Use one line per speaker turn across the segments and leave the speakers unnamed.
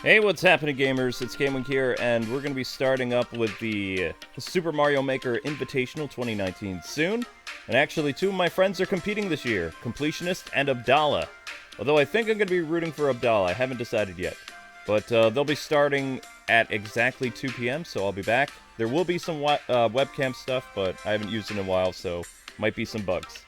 Hey, what's happening, gamers? It's Kwings here, and we're going to be starting up with the Super Mario Maker Invitational 2019 soon. And actually, two of my friends are competing this year, Completionist and Abdallah. Although I think I'm going to be rooting for Abdallah, I haven't decided yet. But they'll be starting at exactly 2 p.m., so I'll be back. There will be some webcam stuff, but I haven't used it in a while, so might be some bugs.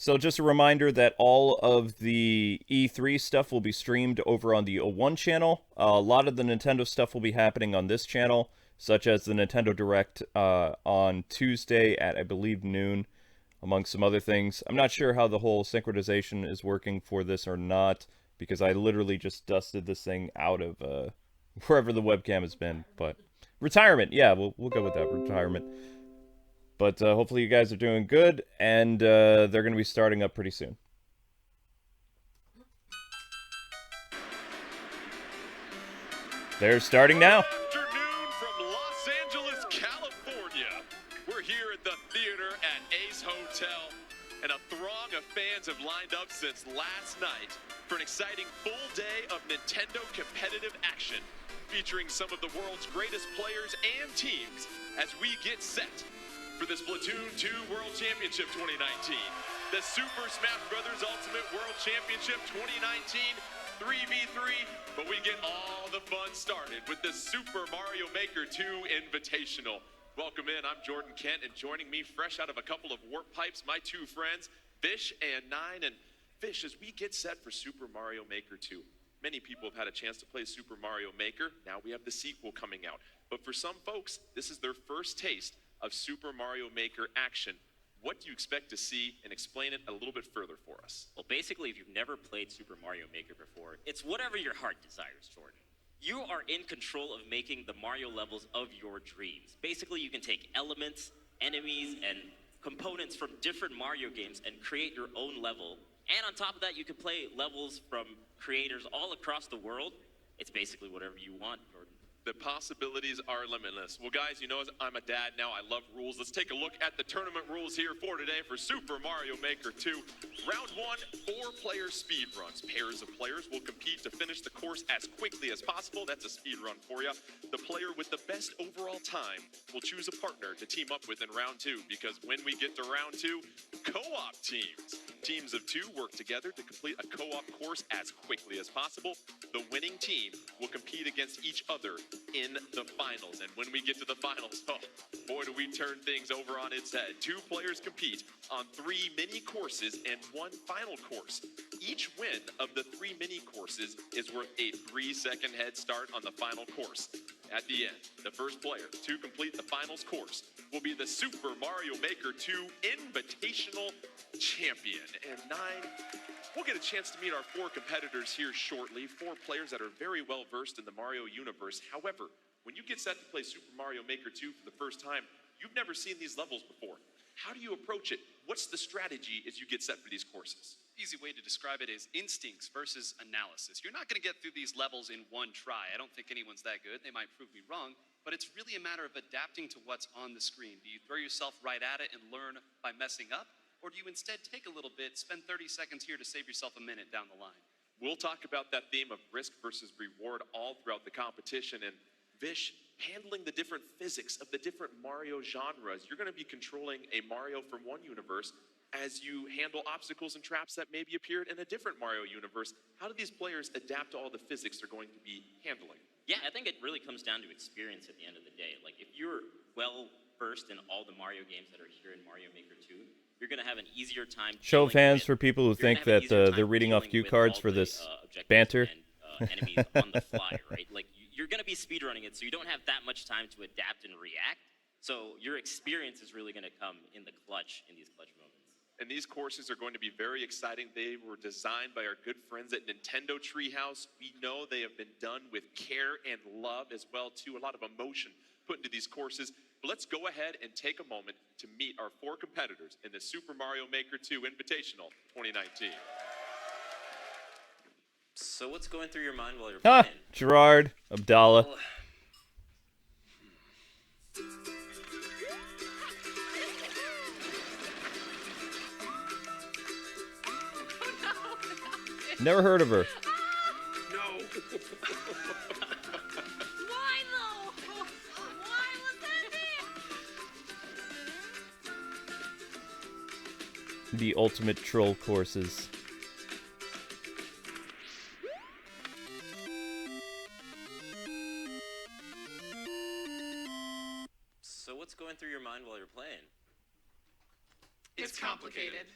So just a reminder that all of the E3 stuff will be streamed over on the O1 channel. A lot of the Nintendo stuff will be happening on this channel, such as the Nintendo Direct on Tuesday at, I believe, noon, among some other things. I'm not sure how the whole synchronization is working for this or not, because I literally just dusted this thing out of wherever the webcam has been. But retirement, yeah, we'll go with that, retirement. But hopefully you guys are doing good, and they're going to be starting up pretty soon. They're starting now.
Good afternoon from Los Angeles, California. We're here at the theater at Ace Hotel, and a throng of fans have lined up since last night for an exciting full day of Nintendo competitive action, featuring some of the world's greatest players and teams as we get set for the Splatoon 2 World Championship 2019, the Super Smash Bros. Ultimate World Championship 2019, 3v3, but we get all the fun started with the Super Mario Maker 2 Invitational. Welcome in, I'm Jordan Kent, and joining me fresh out of a couple of warp pipes, my two friends, Fish and Nine. And Fish, as we get set for Super Mario Maker 2, many people have had a chance to play Super Mario Maker. Now we have the sequel coming out. But for some folks, this is their first taste of Super Mario Maker action. What do you expect to see, and explain it a little bit further for us?
Well, basically, if you've never played Super Mario Maker before, it's whatever your heart desires, Jordan. You are in control of making the Mario levels of your dreams. Basically, you can take elements, enemies, and components from different Mario games and create your own level. And on top of that, you can play levels from creators all across the world. It's basically whatever you want, Jordan.
The possibilities are limitless. Well, guys, you know, I'm a dad now. I love rules. Let's take a look at the tournament rules here for today for Super Mario Maker 2. Round 1, 4-player speed runs. Pairs of players will compete to finish the course as quickly as possible. That's a speed run for you. The player with the best overall time will choose a partner to team up with in round 2, because when we get to round 2, co-op teams. Teams of 2 work together to complete a co-op course as quickly as possible. The winning team will compete against each other in the finals. And when we get to the finals, oh boy, do we turn things over on its head. 2 players compete on 3 mini courses and 1 final course. Each win of the 3 mini courses is worth a 3-second head start on the final course. At the end, the first player to complete the finals course will be the Super Mario Maker 2 Invitational Champion. And 9, we'll get a chance to meet our 4 competitors here shortly, 4 players that are very well versed in the Mario universe. However, when you get set to play Super Mario Maker 2 for the first time, you've never seen these levels before. How do you approach it? What's the strategy as you get set for these courses?
Easy way to describe it is instincts versus analysis. You're not going to get through these levels in one try. I don't think anyone's that good. They might prove me wrong, but it's really a matter of adapting to what's on the screen. Do you throw yourself right at it and learn by messing up? Or do you instead take a little bit, spend 30 seconds here to save yourself a minute down the line?
We'll talk about that theme of risk versus reward all throughout the competition. And Vish, handling the different physics of the different Mario genres, you're going to be controlling a Mario from one universe as you handle obstacles and traps that maybe appeared in a different Mario universe. How do these players adapt to all the physics they're going to be handling?
Yeah, I think it really comes down to experience at the end of the day. Like, if you're well versed in all the Mario games that are here in Mario Maker 2, you're going to have an easier time.
Show of hands for people who think that they're reading off cue cards for this banter.
And, enemies on the fly, right? Like, you're going to be speedrunning it, so you don't have that much time to adapt and react. So your experience is really going to come in the clutch, in these clutch moments.
And these courses are going to be very exciting. They were designed by our good friends at Nintendo Treehouse. We know they have been done with care and love as well, too. A lot of emotion put into these courses. But let's go ahead and take a moment to meet our 4 competitors in the Super Mario Maker 2 Invitational 2019.
So what's going through your mind while you're
Ah,
playing?
Gerard, Abdallah.
Well,
Never heard of her.
No.
Why though? Why was that me?
The ultimate troll courses.
so what's going through your mind while you're playing?
It's complicated.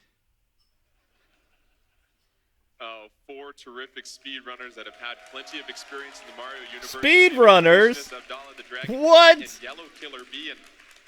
4 terrific speedrunners that have had plenty of experience in the Mario universe.
Speedrunners?
Abdallah the Dragon
What?
and Yellow Killer B. And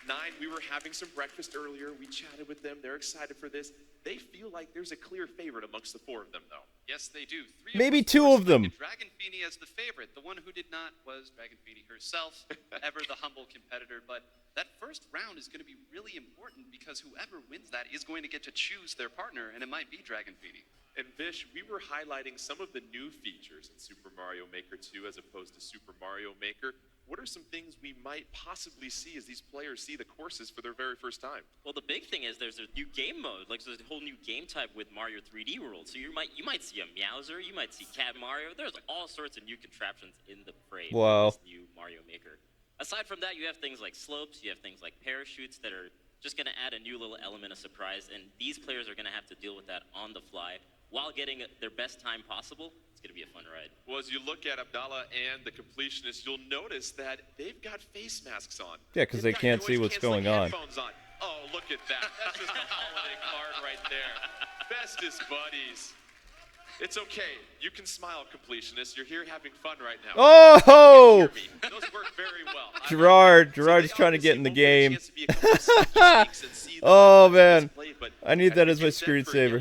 9, we were having some breakfast earlier. We chatted with them. They're excited for this. They feel like there's a clear favorite amongst the 4 of them, though.
Yes, they do. 3
Maybe
us,
2
course,
of them.
rated Dragon Feeny as the favorite. The one who did not was Dragon Feeny herself, ever the humble competitor. But that first round is going to be really important because whoever wins that is going to get to choose their partner, and it might be Dragon Feeny.
And Vish, we were highlighting some of the new features in Super Mario Maker 2 as opposed to Super Mario Maker. What are some things we might possibly see as these players see the courses for their very first time?
Well, the big thing is there's a new game mode, like there's a whole new game type with Mario 3D World. So you might see a Meowser, you might see Cat Mario. There's all sorts of new contraptions in the frame.
Wow.
This new Mario Maker. Aside from that, you have things like slopes, you have things like parachutes that are just going to add a new little element of surprise, and these players are going to have to deal with that on the fly while getting their best time possible. It's going to be a fun ride.
Well, as you look at Abdallah and the completionists, you'll notice that they've got face masks on.
Yeah, because they
They've got
can't see what's
noise-canceling
going on.
headphones on. Oh, look at that. That's just a holiday card right there. Bestest buddies. It's okay. You can smile, completionists. You're here having fun right now.
Oh!
Hear me. Those work very well.
Gerard's trying to get in the game. Oh, man. I need that as my screensaver.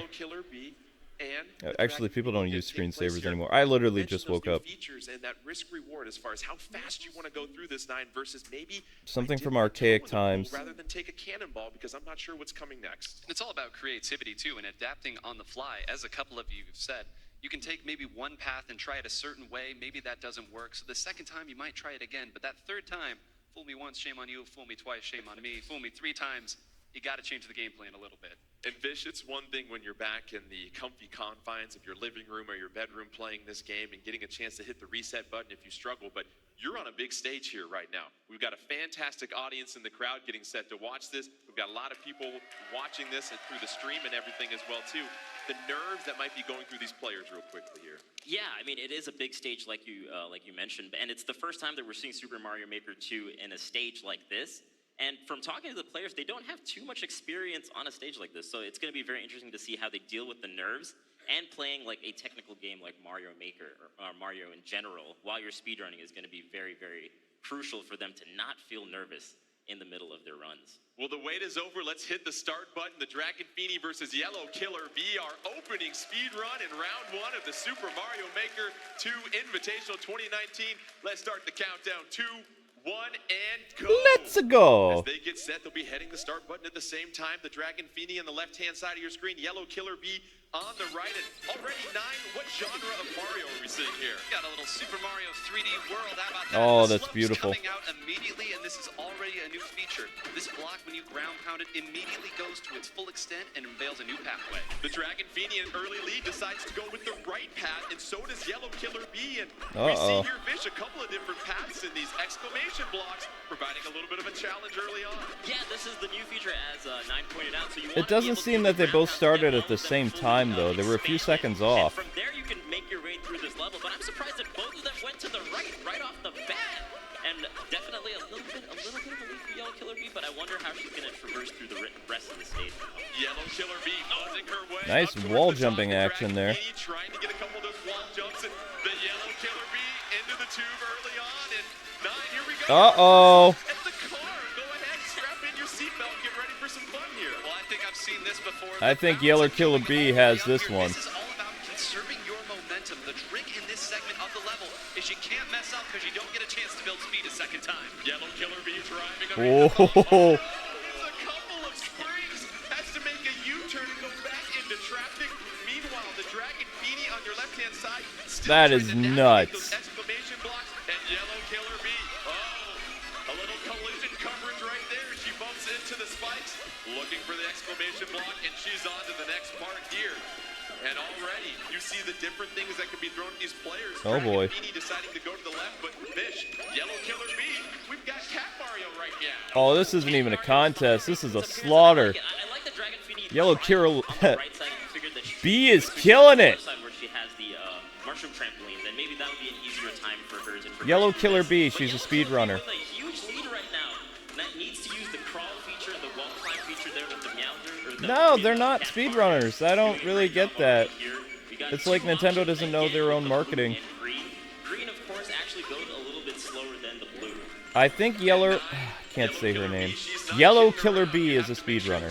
Actually, people don't use screensavers anymore. I literally just woke up.
Features and that risk reward as far as how fast you want to go through this 9 versus maybe
Something
I dip
from
my toe
archaic
in the pool
times.
rather than take a cannonball because I'm not sure what's coming next.
And it's all about creativity, too, and adapting on the fly. As a couple of you have said, you can take maybe one path and try it a certain way. Maybe that doesn't work. So the second time, you might try it again. But that third time, fool me once, shame on you. Fool me twice, shame on me. Fool me 3 times, you got to change the game plan a little bit.
And Vish, it's one thing when you're back in the comfy confines of your living room or your bedroom playing this game and getting a chance to hit the reset button if you struggle, but you're on a big stage here right now. We've got a fantastic audience in the crowd getting set to watch this. We've got a lot of people watching this and through the stream and everything as well, too. The nerves that might be going through these players real quickly here.
Yeah, I mean, it is a big stage like you mentioned, and it's the first time that we're seeing Super Mario Maker 2 in a stage like this. And from talking to the players, they don't have too much experience on a stage like this, so it's going to be very interesting to see how they deal with the nerves and playing like a technical game like Mario Maker or Mario in general while you're speedrunning is going to be very, very crucial for them to not feel nervous in the middle of their runs.
Well, the wait is over. Let's hit the start button. The Dragon Feeny versus Yellow Killer B, our opening speed run in round 1 of the Super Mario Maker 2 Invitational 2019. Let's start the countdown. 2, 1, and go.
Let's go.
As they get set, they'll be hitting the start button at the same time. The Dragon Feeny on the left-hand side of your screen. Yellow Killer B on the right. And already 9, what genre of Mario are we seeing here?
We got a little Super Mario 3D World. How about that?
Oh,
The
that's
slope's
beautiful.
Coming out immediately, and this is already a new feature. This block, when you ground pound it, immediately goes to its full extent and unveils a new pathway.
The Dragon Feeny in early lead decides to go with the right path, and so does Yellow Killer B. And we see here, Vish, a couple of different paths in these exclamation blocks, providing a little bit of a challenge early on.
Yeah, this is the new feature, as Nine pointed out. So you
It doesn't seem that they both started at the same time, though. They were a few seconds off.
And from there, you can make your way through this level. But I'm surprised that both of them went to the right off the bat. And definitely a little bit of a lead for Yellow Killer B. But I wonder how she's going to traverse through the rest of the stage.
Yellow Killer B buzzing her way.
Nice
up towards
wall
the top.
jumping
The
action
Dragon
there.
Feeny trying to get a couple of those wall jumps, and the Yellow Killer B into the tube early on. And 9, here we go.
Uh-oh.
At the car, go ahead, strap in your seatbelt, get ready for some fun here.
Well, I think I'm I've seen this before.
I think Yellow Killer B has this one.
This is all about conserving your momentum. The trick in this segment of the level is you can't mess up because you don't get a chance to build speed a second time.
Yellow Killer B driving up.
Oh,
It's a couple of springs. Has to make a U-turn and go back into traffic. Meanwhile, the Dragon Feeny on your left-hand side. Still
that
trying
is
to navigate
nuts.
those exclamation blocks. And Yellow Killer B. Oh, a little collision coverage right there. She bumps into the spikes. Looking for the exclamation block, and she's on to the next part here. And already, you see the different things that can be thrown at these players.
Oh, boy.
Dragon Feeny deciding to go to the left, but Fish, Yellow Killer B, we've got Cat Mario right now.
Oh, this isn't even a contest. This is a slaughter.
I like the Dragon Feeny
Yellow
trying
Killer
on the right side and figured that she
B is
could
killing
go
it.
to the left side where she has the mushroom trampoline, then maybe that would be an easier time for hers. And for
Yellow
her to do
Killer
this.
B,
But
she's a
Yellow
speedrunner.
Killer B with a huge lead right now. And that needs to use the crawl feature, the wall climb feature there with the Meowser.
No, they're not speedrunners. I don't really get that. It's like Nintendo doesn't know their own marketing.
Green, of course, actually goes a little bit slower than the blue.
I think Yeller... can't say her name. Yellow Killer B is a speedrunner.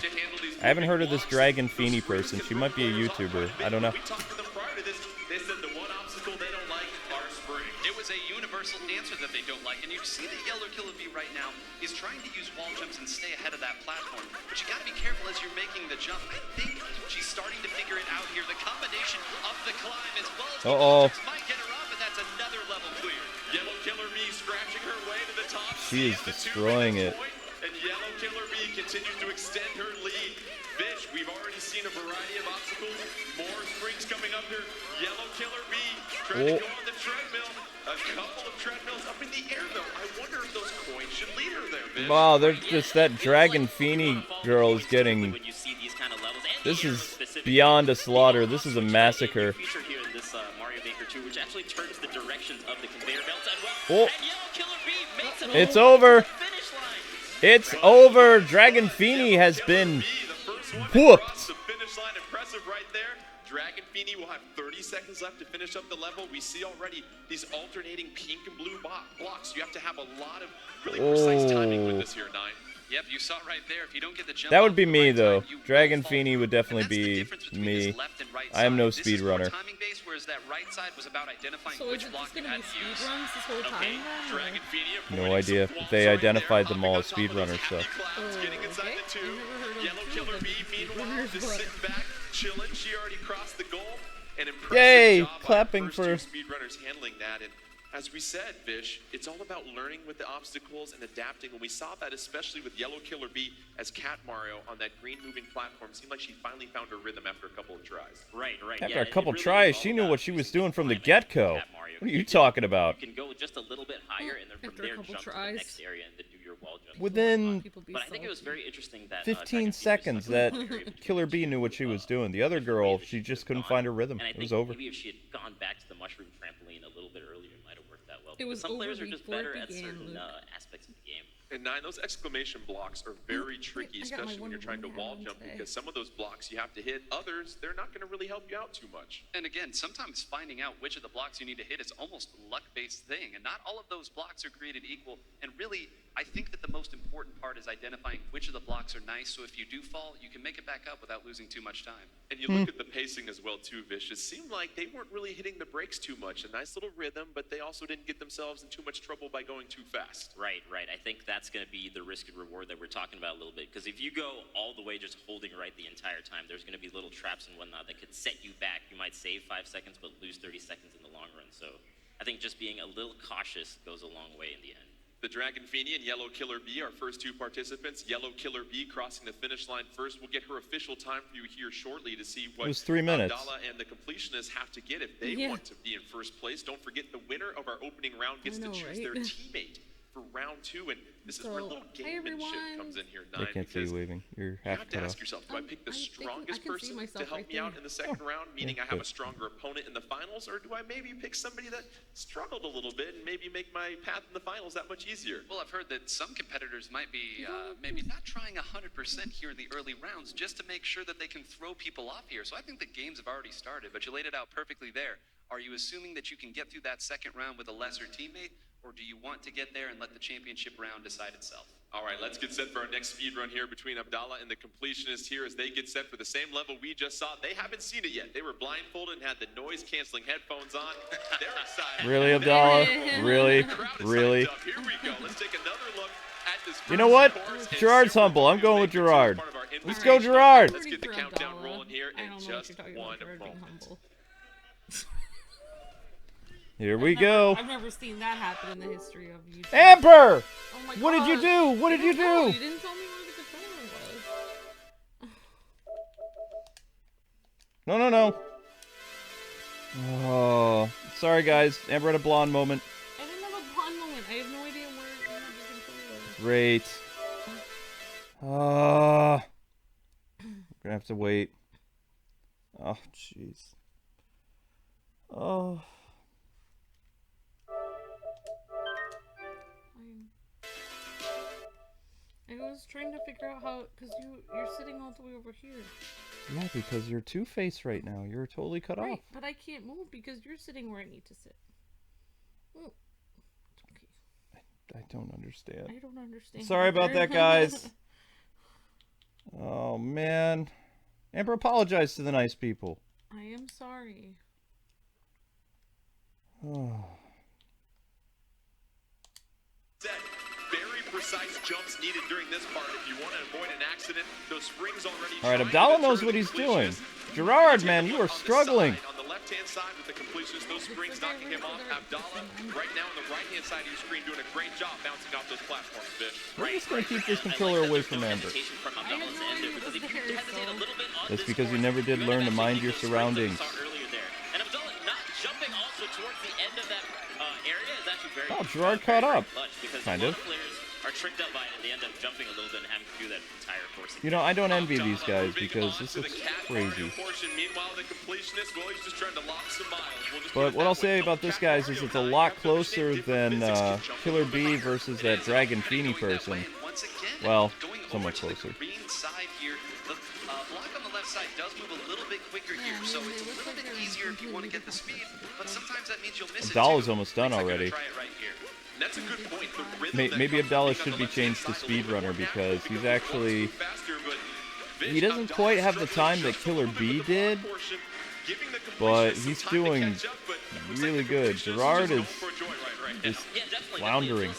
I haven't heard of this Dragon Feeny person. She might be a YouTuber. I don't know.
We talked to them prior to this. They said the one obstacle they don't like are springs.
It was a universal answer that they don't like, and you see that Yellow Killer B right now is trying to use wall jumps and stay ahead of that platform. But you got to be careful as you're making the jump. I think she's starting to figure it out here. The combination of the climb as well as the wall jumps might get her up, and that's another level clear.
Yellow Killer B scratching her way to the top.
She is destroying it.
And Yellow Killer B continues to extend her lead. Fish, we've already seen a variety of obstacles. More springs coming up here. Yellow Killer B trying to go on the treadmill. A couple of treadmills up in the air, though. I wonder if those coins should lead her there, Fish.
Wow, they're just that Dragon Feeny girl is getting...
When you see these kind of levels, and
This
the air
is
specifically.
beyond a slaughter. This is a massacre.
Feature here in this Mario Maker 2, which actually turns the directions of the conveyor belts and well.
Oh.
And Yellow Killer B makes it
It's
all the way
over.
to the finish line.
It's over. Dragon Feeny has been whooped.
The finish line, impressive right there. Dragon Feeny will have 30 seconds left to finish up the level. We see already these alternating pink and blue blocks. You have to have a lot of really precise timing with this here, Nine.
Yep, you saw right there. If you don't get the jump
That would
off
be
the
me,
right
though.
side, you will
Dragon
fall
Feeny
through.
would definitely
And that's the
be
difference between
me.
this left and right
I am
side.
no
This is more
speedrunner.
timing based, whereas that right side was about identifying
So
which
is it
block
just
you
gonna
had
be
to use.
speedruns this whole
Okay,
time then?
Dragon Feeny
No
avoiding
idea.
some
But
walls
they
right
identified
there,
them all
hopping
as
on top of those
speedrunners, so...
happy clouds, getting inside
okay.
the two.
I've never heard of
Yellow
two
Killer
of
B,
them
meanwhile,
speedrunners,
just
but-
sitting back, chilling. She already crossed the goal. An impressive
Yay,
job by
clapping
the first
for-
two speedrunners handling that. And as we said, Vish, it's all about learning with the obstacles and adapting. And we saw that especially with Yellow Killer B as Cat Mario on that green moving platform. Seemed like she finally found her rhythm after a couple of tries.
Right.
After
Yeah,
a couple
it really
tries,
is
she
all
knew
about
what she was
using
doing from the
timing in
get-go.
Cat Mario.
What are you talking about?
You can go just a little bit higher, and then from
After a
there
couple
jump to the
tries.
next area and then do your wall jump.
Within
People be
But I think it was
salty.
very interesting that
15
Dragon Feeny
seconds,
stuck
that
with the area between
Killer
those
B
two,
knew what she was doing. The other
different
girl,
ways that
she
could
just
have
couldn't
gone.
find her rhythm.
And I
It
think
was over.
maybe if she had gone back to the mushroom trampoline a little bit earlier, it might have worked that well.
It was
Because some players
over
are just
before it
better at
began,
certain
Luke.
aspects of the game.
And Nine, those exclamation blocks are very tricky,
I got my
especially when you're trying to
one-on-one
wall
hat
jump,
on today.
because some of those blocks you have to hit. Others, they're not going to really help you out too much.
And again, sometimes finding out which of the blocks you need to hit is almost a luck-based thing, and not all of those blocks are created equal. And really, I think that the most important part is identifying which of the blocks are nice, so if you do fall, you can make it back up without losing too much time.
And you look at the pacing as well, too, Vish. It seemed like they weren't really hitting the brakes too much. A nice little rhythm, but they also didn't get themselves in too much trouble by going too fast.
Right. I think that's going to be the risk and reward that we're talking about a little bit. Because if you go all the way just holding right the entire time, there's going to be little traps and whatnot that could set you back. You might save 5 seconds, but lose 30 seconds in the long run. So I think just being a little cautious goes a long way in the end.
The Dragon Feeny and Yellow Killer B, our first two participants. Yellow Killer B crossing the finish line first. We'll get her official time for you here shortly to see what
It was 3 minutes.
Abdallah and the completionists have to get if they
Yeah.
want to be in first place. Don't forget the winner of our opening round gets
I know,
to choose
right?
their teammate for round 2. And this is where a
So,
little
hi,
gamemanship
everyone.
comes in here,
I
Nine.
can't see you
because
waving. You're
you
half
have to
cut
ask
off.
yourself, do I pick the
I think
strongest
I can see
person to
myself
help
right
me out
there.
in the second round, meaning I have a
good.
stronger opponent in the finals, or do I maybe pick somebody that struggled a little bit and maybe make my path in the finals that much easier?
Well, I've heard that some competitors might be maybe not trying 100% here in the early rounds just to make sure that they can throw people off here. So I think the games have already started, but you laid it out perfectly there. Are you assuming that you can get through that second round with a lesser teammate, or do you want to get there and let the championship round decide itself?
All right, let's get set for our next speed run here between Abdallah and the completionist here as they get set for the same level we just saw. They haven't seen it yet. They were blindfolded and had the noise-canceling headphones on. They're excited.
Really, Abdallah? Really? Really?
Here we go. Let's take another look at this.
You know what? Gerard's humble. I'm going with Gerard. Let's go, Gerard!
Let's get the countdown rolling here in just one moment.
Here we go.
I've never seen that happen in the history of YouTube.
Amber!
Oh my
What did you
gosh.
do? What did you
You
do?
didn't tell me where the controller was.
No, no, no. Oh, sorry guys. Amber had a blonde moment.
I didn't have a blonde moment. I have no idea where the controller was.
Great. We're gonna have to wait. Oh, jeez. Oh.
I was trying to figure out how, because you're sitting all the way over here.
Yeah, because you're two-faced right now. You're totally cut off.
Right, but I can't move because you're sitting where I need to sit. Oh, it's okay.
I don't understand.
I don't understand.
Sorry about that, guys. Oh, man. Amber, apologize to the nice people.
I am sorry.
Oh.
Very precise jumps needed during this part if you want to avoid an accident. Those springs already.
All right, Abdallah knows what he's doing. Gerard, man, you are struggling.
On the left-hand side with the completionist, those springs knocking him off. Abdallah, right now on the right-hand side of your screen, doing a great job bouncing off those platforms, Bish.
We're just gonna keep this controller away from Amber. That's because you never did learn to mind your surroundings.
And Abdallah not jumping also towards the end of that area is actually very.
Oh, Gerard caught up. Kind of.
Players are tricked up by it and they end up jumping a little bit and having to do that entire course.
You know, I don't envy these guys because this looks crazy. But what I'll say about this, guys, is it's a lot closer than Killer B versus that Dragon Feeny person. Well, somewhat closer.
Side does move a little bit quicker here, so it's a little bit easier if you want to get the speed, but sometimes that means you'll miss it.
Abdallah's almost done already.
Try it right here. That's a good point. The rhythm
Maybe Abdallah should be changed to speedrunner because he's actually... He doesn't quite have the time that Killer B did, but he's doing really good. Gerard is just floundering.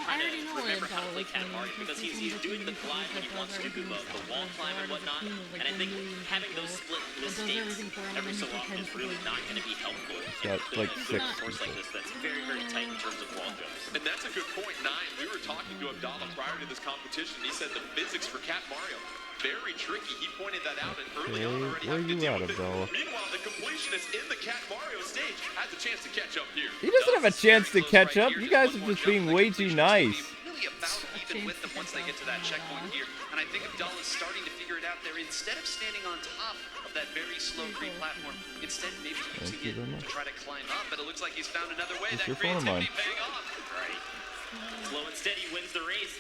I already know what Abdallah is doing.
Because he's doing the glide when he wants to do the wall climb and whatnot, and I think having those split mistakes every so often is really not going to be helpful.
Got like 6
course like this that's very, very tight in terms of wall jumps.
And that's a good point, 9. We were talking to Abdallah prior to this competition. He said the physics for Cat Mario very tricky. He pointed that out and early on already
Where are
having to
you
deal
at,
with it.
Abdallah?
Meanwhile, the completionist in the Cat Mario stage has a chance to catch up here.
He doesn't have a chance to catch up. You guys are just being way too nice.
Really about even with them once they get to that checkpoint here, and I think Abdallah's starting to figure it out there. Instead of standing on top of that very slow green platform, instead maybe using it to try to climb up. But it looks like he's found another way.
It's
That
your phone of mine.
creativity paying off.
Right. Slow and steady wins the race.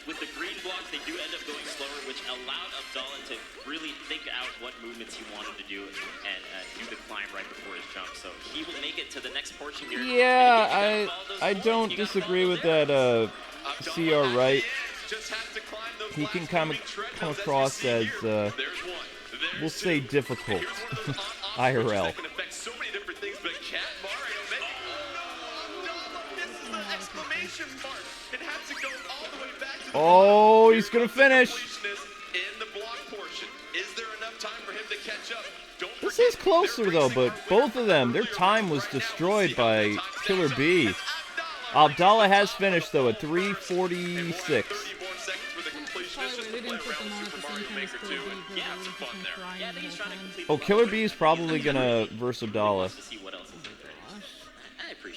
With the green blocks, they do end up going slower, which allowed Abdallah to really think out what movements he wanted to do and do the climb right before his jump. So he will make it to the next portion here.
Yeah, I don't disagree with that CR right. He can come across as, we'll say, difficult. IRL. Oh, he's gonna finish. This is closer though, but both of them, their time was destroyed by Killer B. Abdallah has finished though at 3:46. Oh, Killer B is probably gonna verse Abdallah.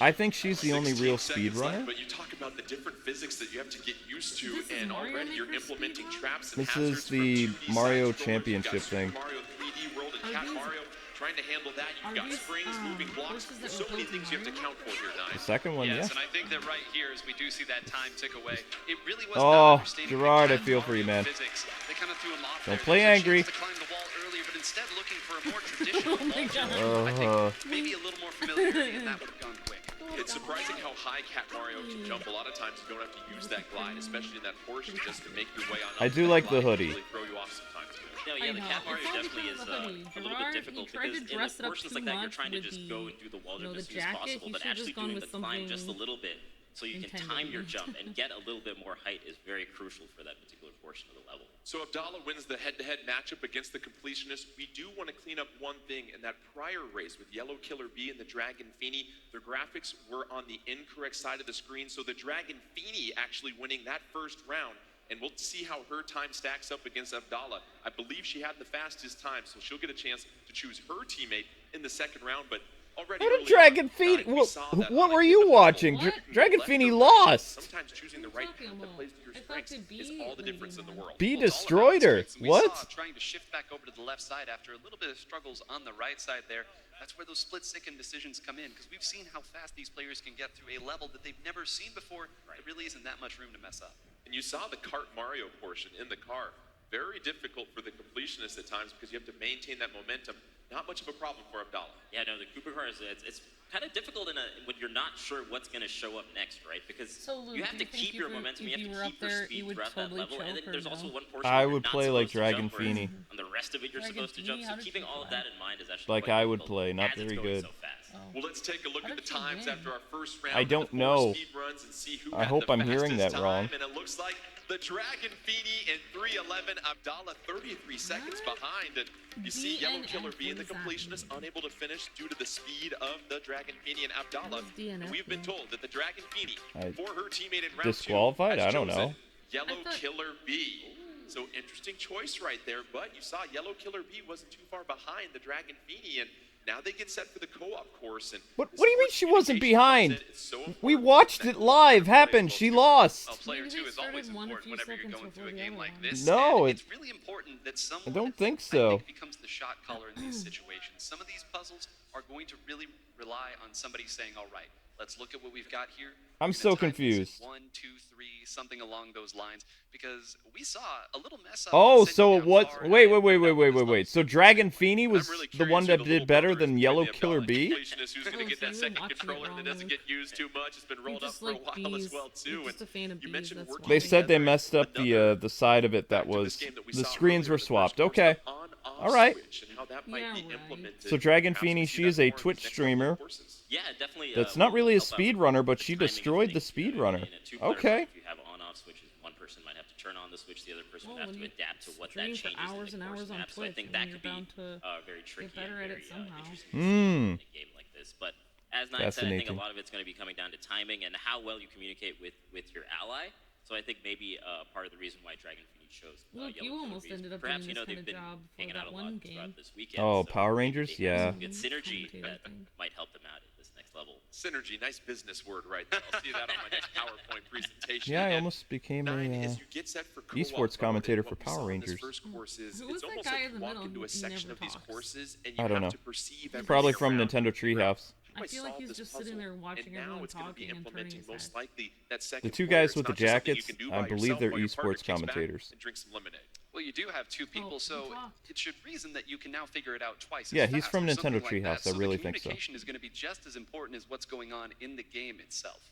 I think she's the only real speedrunner.
But you talk about the different physics that you have to get used to, and already you're implementing traps and
This is the Mario Championship thing.
Mario 3D World and Cat Mario, trying to handle that. You've got springs, moving blocks, so many things you have to account for here,
The
Nine.
second one, yeah.
Yes, and I think that right here, as we do see that time tick away, it really was
Oh,
not understanding
Gerard,
the
I feel for you, man.
physics. They kind of threw him off
Don't
there.
play
He had a
angry.
chance to climb the wall earlier, but instead looking for a more traditional wall jump. I
Uh,
think maybe a little more familiarity, and that would have gone quick.
It's surprising how high Cat Mario can jump. A lot of times you don't have to use that glide, especially in that portion, just to make your way on.
I do like the hoodie.
Really throw you off sometimes.
No, yeah, the Cat Mario definitely is a little bit difficult because in the portions like that, you're trying to just go and do the wall jump as soon as possible, but actually doing the climb just a little bit so you can time your jump and get a little bit more height is very crucial for that particular portion of the level.
So Abdallah wins the head-to-head matchup against the completionist. We do want to clean up one thing. In that prior race with Yellow Killer B and the Dragon Feeny, their graphics were on the incorrect side of the screen, so the Dragon Feeny actually winning that first round. And we'll see how her time stacks up against Abdallah. I believe she had the fastest time, so she'll get a chance to choose her teammate in the second round, but already
What a Dragon Feeny? What were you watching? Dragon Feeny lost.
Sometimes choosing the right path that plays to your strengths is all the difference in the world.
B destroyed her. What?
Trying to shift back over to the left side after a little bit of struggles on the right side there. That's where those split-second decisions come in, because we've seen how fast these players can get through a level that they've never seen before. There really isn't that much room to mess up.
And you saw the kart Mario portion in the car. Very difficult for the completionist at times because you have to maintain that momentum. Not much of a problem for Abdallah.
Yeah, no, the Koopa car it's kind of difficult when you're not sure what's going to show up next, right? Because
Luke,
you have to keep your momentum, you have to keep your speed throughout that level, and then there's also one portion
I
where
would
you're
play
not
like
supposed to
Dragon
jump, whereas
Feeny.
on the rest of it, you're supposed to jump. So keeping all of that in mind is actually
Like
quite
I would
difficult
play, not
as it's
very
going
good.
so fast.
Well, let's take a look at the
did she
times
win?
after our first round.
I
of
don't
the
know.
4 speed runs and see who
I
had
hope
the
I'm hearing
fastest
that wrong.
time, and it looks like the Dragon Feeny in 3:11, Abdallah 33 seconds behind. And you see Yellow Killer B and the completionist unable to finish due to the speed of the Dragon Feeny and Abdallah. And we've been told that the Dragon Feeny, for her teammate in round
Disqualified?
2, has
I don't
chosen
know.
Yellow Killer B. So interesting choice right there, but you saw Yellow Killer B wasn't too far behind the Dragon Feeny, and now they get set for the co-op course. And
What do you mean she wasn't behind?
so
We watched it live happen. She lost.
Player
Maybe
2
they
is always
started one a
important
few
whenever you're
seconds
going through a
before the
game
other
like
one.
this.
No,
And it's really important that someone,
don't think
I
so.
think, becomes the shot caller in these situations. Some of these puzzles are going to really rely on somebody saying, all right, let's look at what we've got here.
I'm
We're
so
gonna time this
confused.
at 1, 2, 3, something along those lines, because we saw a little mess up.
Oh,
that sent
so
you down
what?
far,
Wait.
and I think that was
Wait.
level
So Dragon Feeny was
I'm really
the one
curious
that
who the
did
little
better
brother
than
is
Yellow
behind the
Killer
Abdallah
B?
completionist who's going to
Oh,
get
so
that
you
second
were watching
controller
it
that
wrong,
doesn't
Luke.
get used too much. It's been rolled up
just
for a
like
while as
bees.
well too.
You're just a fan of
you
bees,
mentioned
that's
working
why.
They said they
together.
messed up the side of it that
Back to this
was
game that we
the
saw
screens
earlier
were
in the
swapped.
first
Okay.
on-off
All right.
switch and how that might
Yeah,
be
right.
implemented.
So Dragon
Perhaps we
Feeny,
see
she
that
is a
more in
Twitch
next level
streamer.
courses.
Yeah, definitely.
That's not really a
will help out with
speedrunner, but
the
she
timing of
destroyed the
things, you know,
speedrunner.
in a two-player
Okay.
mode, If you have on-off switches, one person might have to turn on the switch, the other person would
Well,
have to
when you
adapt to what that
stream for
changes in
hours
the
and
course
hours on
map. So I
Twitch,
think
and
that
you're
could be
bound to
very tricky
better
and
at it
very
somehow.
interesting in a game like this. But as Nine said, I think a
Fascinating.
lot of it's going to be coming down to timing and how well you communicate with your ally. So I think maybe part of the reason why Dragon Feeny chose
Look,
Yellow
you
Killer
almost
Bee is
ended up
perhaps
doing this
they've
kind of
been
job for
hanging out
that
a lot
one
throughout
game.
this weekend.
Oh,
so
Power
maybe
Rangers?
they have
Yeah.
some good synergy
Commentator
that
thing.
might help them out at this next level.
Synergy, nice business word right there. I'll see that on my next PowerPoint presentation.
Yeah, I
And
almost became
Nine,
a
as you get set for co-op
esports
mode,
commentator
and
for
what we
Power
saw in this
Rangers.
first course is
Who was
it's
that
almost
guy
like
in
you
the
walk
middle
into
who
a section
never
of these
talks?
courses and
I
you
don't
have
know.
to perceive
He's probably
everything
from
around
Nintendo
you.
Treehouse.
I feel like he's just sitting there watching
and now
everyone
it's going to be
talking and turning
implementing
his
most
head.
likely that
The
second
two
player.
guys
It's
with the
not just something you
jackets,
can do
I
by
believe
yourself
they're
while your partner
esports
kicks back
commentators.
and drinks some lemonade.
Well, you do have two people,
he
so
talked.
it should reason that you can now figure it out twice.
Yeah,
as
he's
fast
from
or something
Nintendo
like
Treehouse,
that.
I
So
really
the
think so.
communication is going to be just as important as what's going on in the game itself.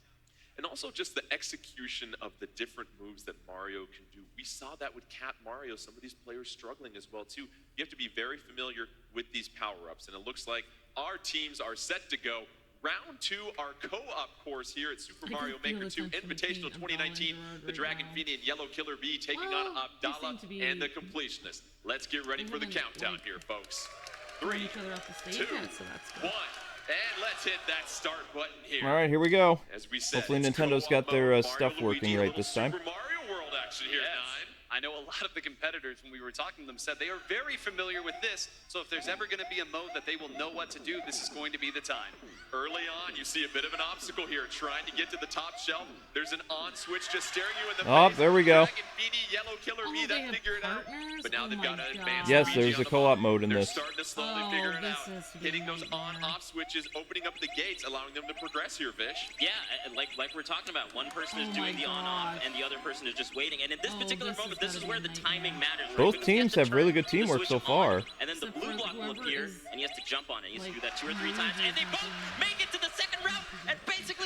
And also just the execution of the different moves that Mario can do. We saw that with Cat Mario, some of these players struggling as well too. You have to be very familiar with these power-ups, and it looks like our teams are set to go. Round 2, our co-op course here at Super
I
Mario
can feel
Maker
the
2
tension
Invitational
between Abdallah and
2019,
Gerard
the
right
Dragon
now.
Feeny and Yellow Killer B taking
Well,
on
they
Abdallah
seem to be
and the completionist. Let's get ready for the
moving,
countdown
like,
here, folks.
throwing
3,
each other off the
2,
stage yet, so that's good.
1, and let's hit that start button here.
All right, here we go.
As we said,
Hopefully
it's
Nintendo's
co-op
got their
mode.
stuff
Mario,
working
Luigi,
right
little
this time.
Super Mario World action here,
Yes.
Nine.
I know a lot of the competitors, when we were talking to them, said they are very familiar with this. So if there's ever going to be a mode that they will know what to do, this is going to be the time.
Early on, you see a bit of an obstacle here, trying to get to the top shelf. There's an on switch just staring you in the face.
there we go.
Dragon Feeny, Yellow Killer
Oh,
B,
they
that
have
figure it out.
partners?
But now
Oh
they've
my
got to advance.
God.
Yes,
Luigi
there's
on
a
the
co-op
bottom.
mode in
They're
this.
starting to slowly
Oh,
figure it
this
out.
has to be
Hitting those
nightmare.
on-off switches, opening up the gates, allowing them to progress here, Vish.
Yeah, like we're talking about, one person is
Oh
doing
my
the on-off,
gosh.
and the other person is just waiting. And in this
Oh,
particular
this
moment,
has
this is
gotta
where
be
the
a nightmare.
timing matters. Right?
Both
Because he has
teams
to
have really
turn
good
the
teamwork
switch
so
on,
far.
And then the
Except
blue
for
block will
whoever
appear,
is,
and he has to jump on it. He has to do that 2 or 3
like,
times, and they both
losing.
make it to the second round. And basically,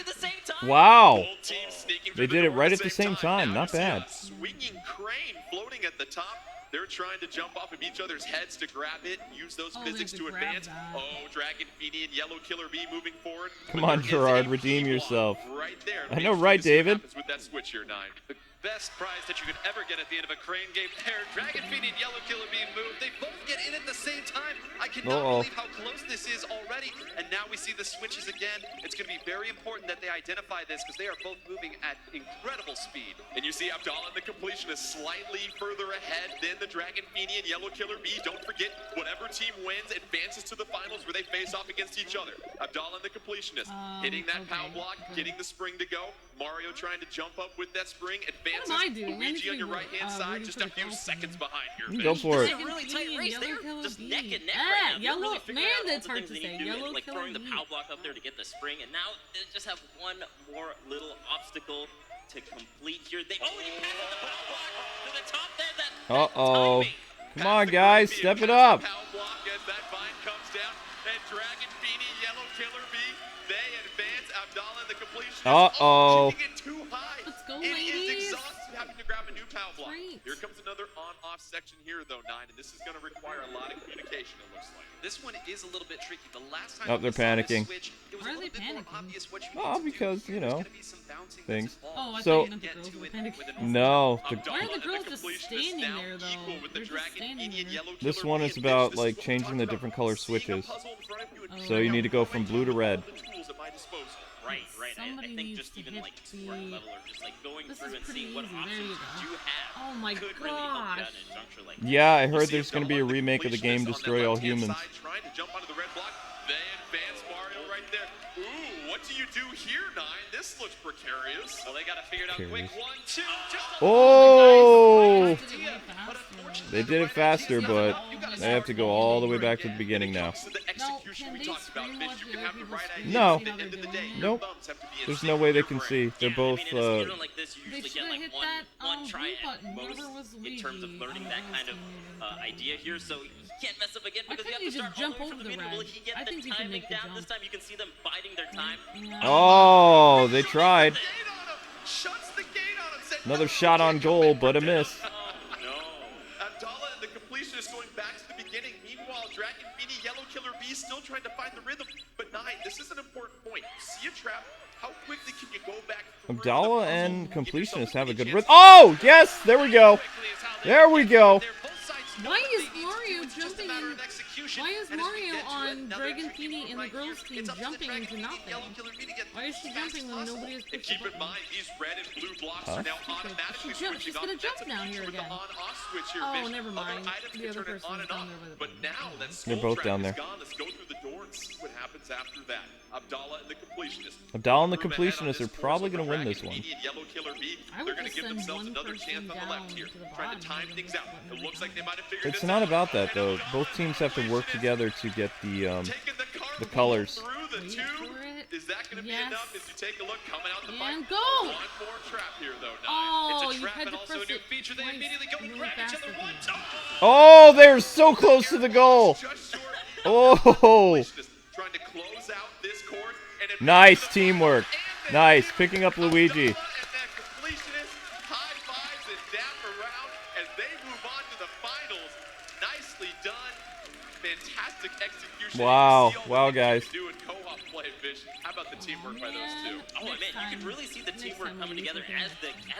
Wow.
Both teams sneaking
They
through
did
the
it
door
right
at
at the same time.
Now
Not
you see
bad.
a swinging crane floating at the top. They're trying to jump off of each other's heads to grab it, use those
Oh,
physics
they
to
have to grab
advance.
that.
Oh, Dragon Feeny and Yellow Killer Bee moving forward.
Come
But
on,
there is
Gerard,
a
redeem
key block
yourself.
right there.
I know,
Interesting
right,
to see what
David?
happens with that switch here, 9.
The best prize that you could ever get at the end of a crane game there. Dragon Feeny and Yellow Killer being moved. They both get in at the same time. I cannot believe how close this is already. And now we see the switches again. It's going to be very important that they identify this because they are both moving at incredible speed.
And you see Abdallah and the completion is slightly further ahead than the Dragon Feeny and Yellow Killer Bee. Don't forget, whatever team wins advances to the finals where they face off against each other. Abdallah and the completionist hitting that power block, getting the spring to go. Mario trying to jump up with that spring, advances.
What am I doing?
Luigi on your
I'm
right-hand side,
rooting
just
for
a
the
few
girls
seconds
team.
behind here.
Go for
It's
it.
a really tight race. They're just neck and neck
Ah,
right now. They're
Yellow-
really figuring
man,
out all
that's
the
hard
things
to
they
say.
need to do,
Yellow
like
Killer
throwing the
Bee.
power block up there to get the spring, and now they just have one more little obstacle to complete here. They he passes the power block to the top there. That
Uh-oh.
timing.
Come on, guys, step it up.
Power block as that vine comes down. And Dragon Feeny, Yellow Killer Bee, they advance. Abdallah and the completion.
Uh-oh.
Kicking it too high.
Let's go,
It is
ladies.
exhausted having to grab a new power block.
Great.
Here comes another on-off section here, though, 9, and this is going to require a lot of communication, it looks like.
This one is a little bit tricky. The last time
Oh,
we
they're
saw this
panicking.
switch, it was
Why
a
are
little
they
bit more
panicking?
obvious what you
Oh,
need to do.
because,
Here
you
there's
know,
gonna be some bouncing
things.
that's involved.
Oh, I
So-
thought you meant the
Get
girls
to
were
it
panicking.
with an
No,
Why are the
Abdallah and
girls just
completionist
standing
now
there, though?
equal with the
They're just
Dragon
standing
Feeny and
there.
Yellow
This
Killer
one
Bee
is
and
about,
Mitch. This
like,
is what we
changing
talked
the
about.
different color
Seeing a
switches.
puzzle in front of you and
Oh.
figuring
So you
out
need to go
how
from
I
blue to
use
red.
all the tools at my disposal.
Right. I
Somebody
think
needs
just
to
even
hit
like scoring
the-
level or just like going
This
through
is
and
pretty
seeing what
easy. There
options
you go.
you have
Oh my
could really help you out
gosh.
in a juncture like
Yeah, I
You
heard
see
there's going to be a
Abdallah, the
remake of the game
completionist on that
Destroy All
left-hand
Humans.
side, trying to jump onto the red block. They advance Mario right there. Ooh, what do you do here, 9? This looks precarious.
Well, they got to figure it out quick.
Curious.
1, 2, just a
Oh!
Did it way faster.
They did it faster, but they have to go all the way back to the beginning now.
To the
No,
execution
can
we
they
talked about,
screen
Mitch,
watch
you
the
can
other
have the
people's
right
screens
idea,
No.
but at the end of the day, your
Nope.
thumbs have to be in
There's
sync
no way
with
they
your
can
brain.
see. They're
Yeah,
both,
I mean, in a season like this, you
They
usually
should
get
have
like
hit
one
that
try
blue
at
button.
most
Whoever was
in terms of
Luigi
learning
on
that
the
kind of
girls' team.
idea here. So you can't mess up again
Why
because you have
couldn't
to
you
start
just
all
jump
the way from
over
the
the
beginning. Will
red?
he get
I
the
think you can
timing
make the
down this
jump.
time? You can see them biding their time.
Yeah.
Oh, they tried.
Gate on him. Shuts the gate on him. Said,
Another
"No,
shot
you
on
can't come
goal,
in
but a
for
miss.
dinner." Abdallah and the completionist going back to the beginning. Meanwhile, Dragon Feeny, Yellow Killer Bee still trying to find the rhythm. But 9, this is an important point. See a trap. How quickly can you go back through the
Abdallah
puzzle?
and
Give yourself
Completionists have a
any
good
chance
rhythm.
to-
Oh, yes, there we go. There we go.
Why is Mario jumping in? Why is Mario on Dragon Feeny and the girls' team jumping into nothing? Why is she jumping when nobody is
And
pushing
keep
the
in
button?
mind, these red and blue blocks are now automatically
She jumped-
switching
she's
off.
gonna
and that's
jump
a
down
feature
here
with the
again.
on-off switch here,
Oh,
Vish.
never
Other
mind.
items
The
can
other
turn it
person
on
is
and
down
off.
there by the
But
button.
now that
They're
skull
both
trap
down
is
there.
gone, let's go through the door and see what happens after that. Abdallah and the completionist.
Abdallah and the
Move ahead on
completionist
this
are probably
course
going to
with
win this
Dragon
one.
Feeny and Yellow Killer Bee.
I would
They're going to
just
give
send
themselves
one
another
person
chance on the left
down
here,
to the
trying to
bottom
time
of
things
this
out.
button
It
every
looks like
time.
they might have figured
It's
this
not
out.
about that,
And
though.
Abdallah
Both teams have to work together to get
taking the cartwheel
colors.
through the
Wait
tube.
for it.
Is that going to be
Yes.
enough? As you take a look, coming out the
And
pipe.
go!
One more trap here, though. 9.
Oh,
It's a
you
trap
had
and
to
also a
press
new
it
feature. They
twice
immediately go and
really
grab each
fast
other
at the
once.
end.
Oh, they're so close to the goal.
Just short.
Oh,
Trying to close out this course and advance
nice
to the
teamwork.
finals, and they
Nice,
did it.
picking up Luigi.
Abdallah and that completionist high fives and dap around as they move on to the finals. Nicely done. Fantastic execution.
Wow.
You see all
Wow,
the things
guys.
you can do in co-op play, Vish. How about the teamwork by those two?
Man.
Oh man, you
Next
can
time.
really see the
Next
teamwork
time
coming
we
together
can.
as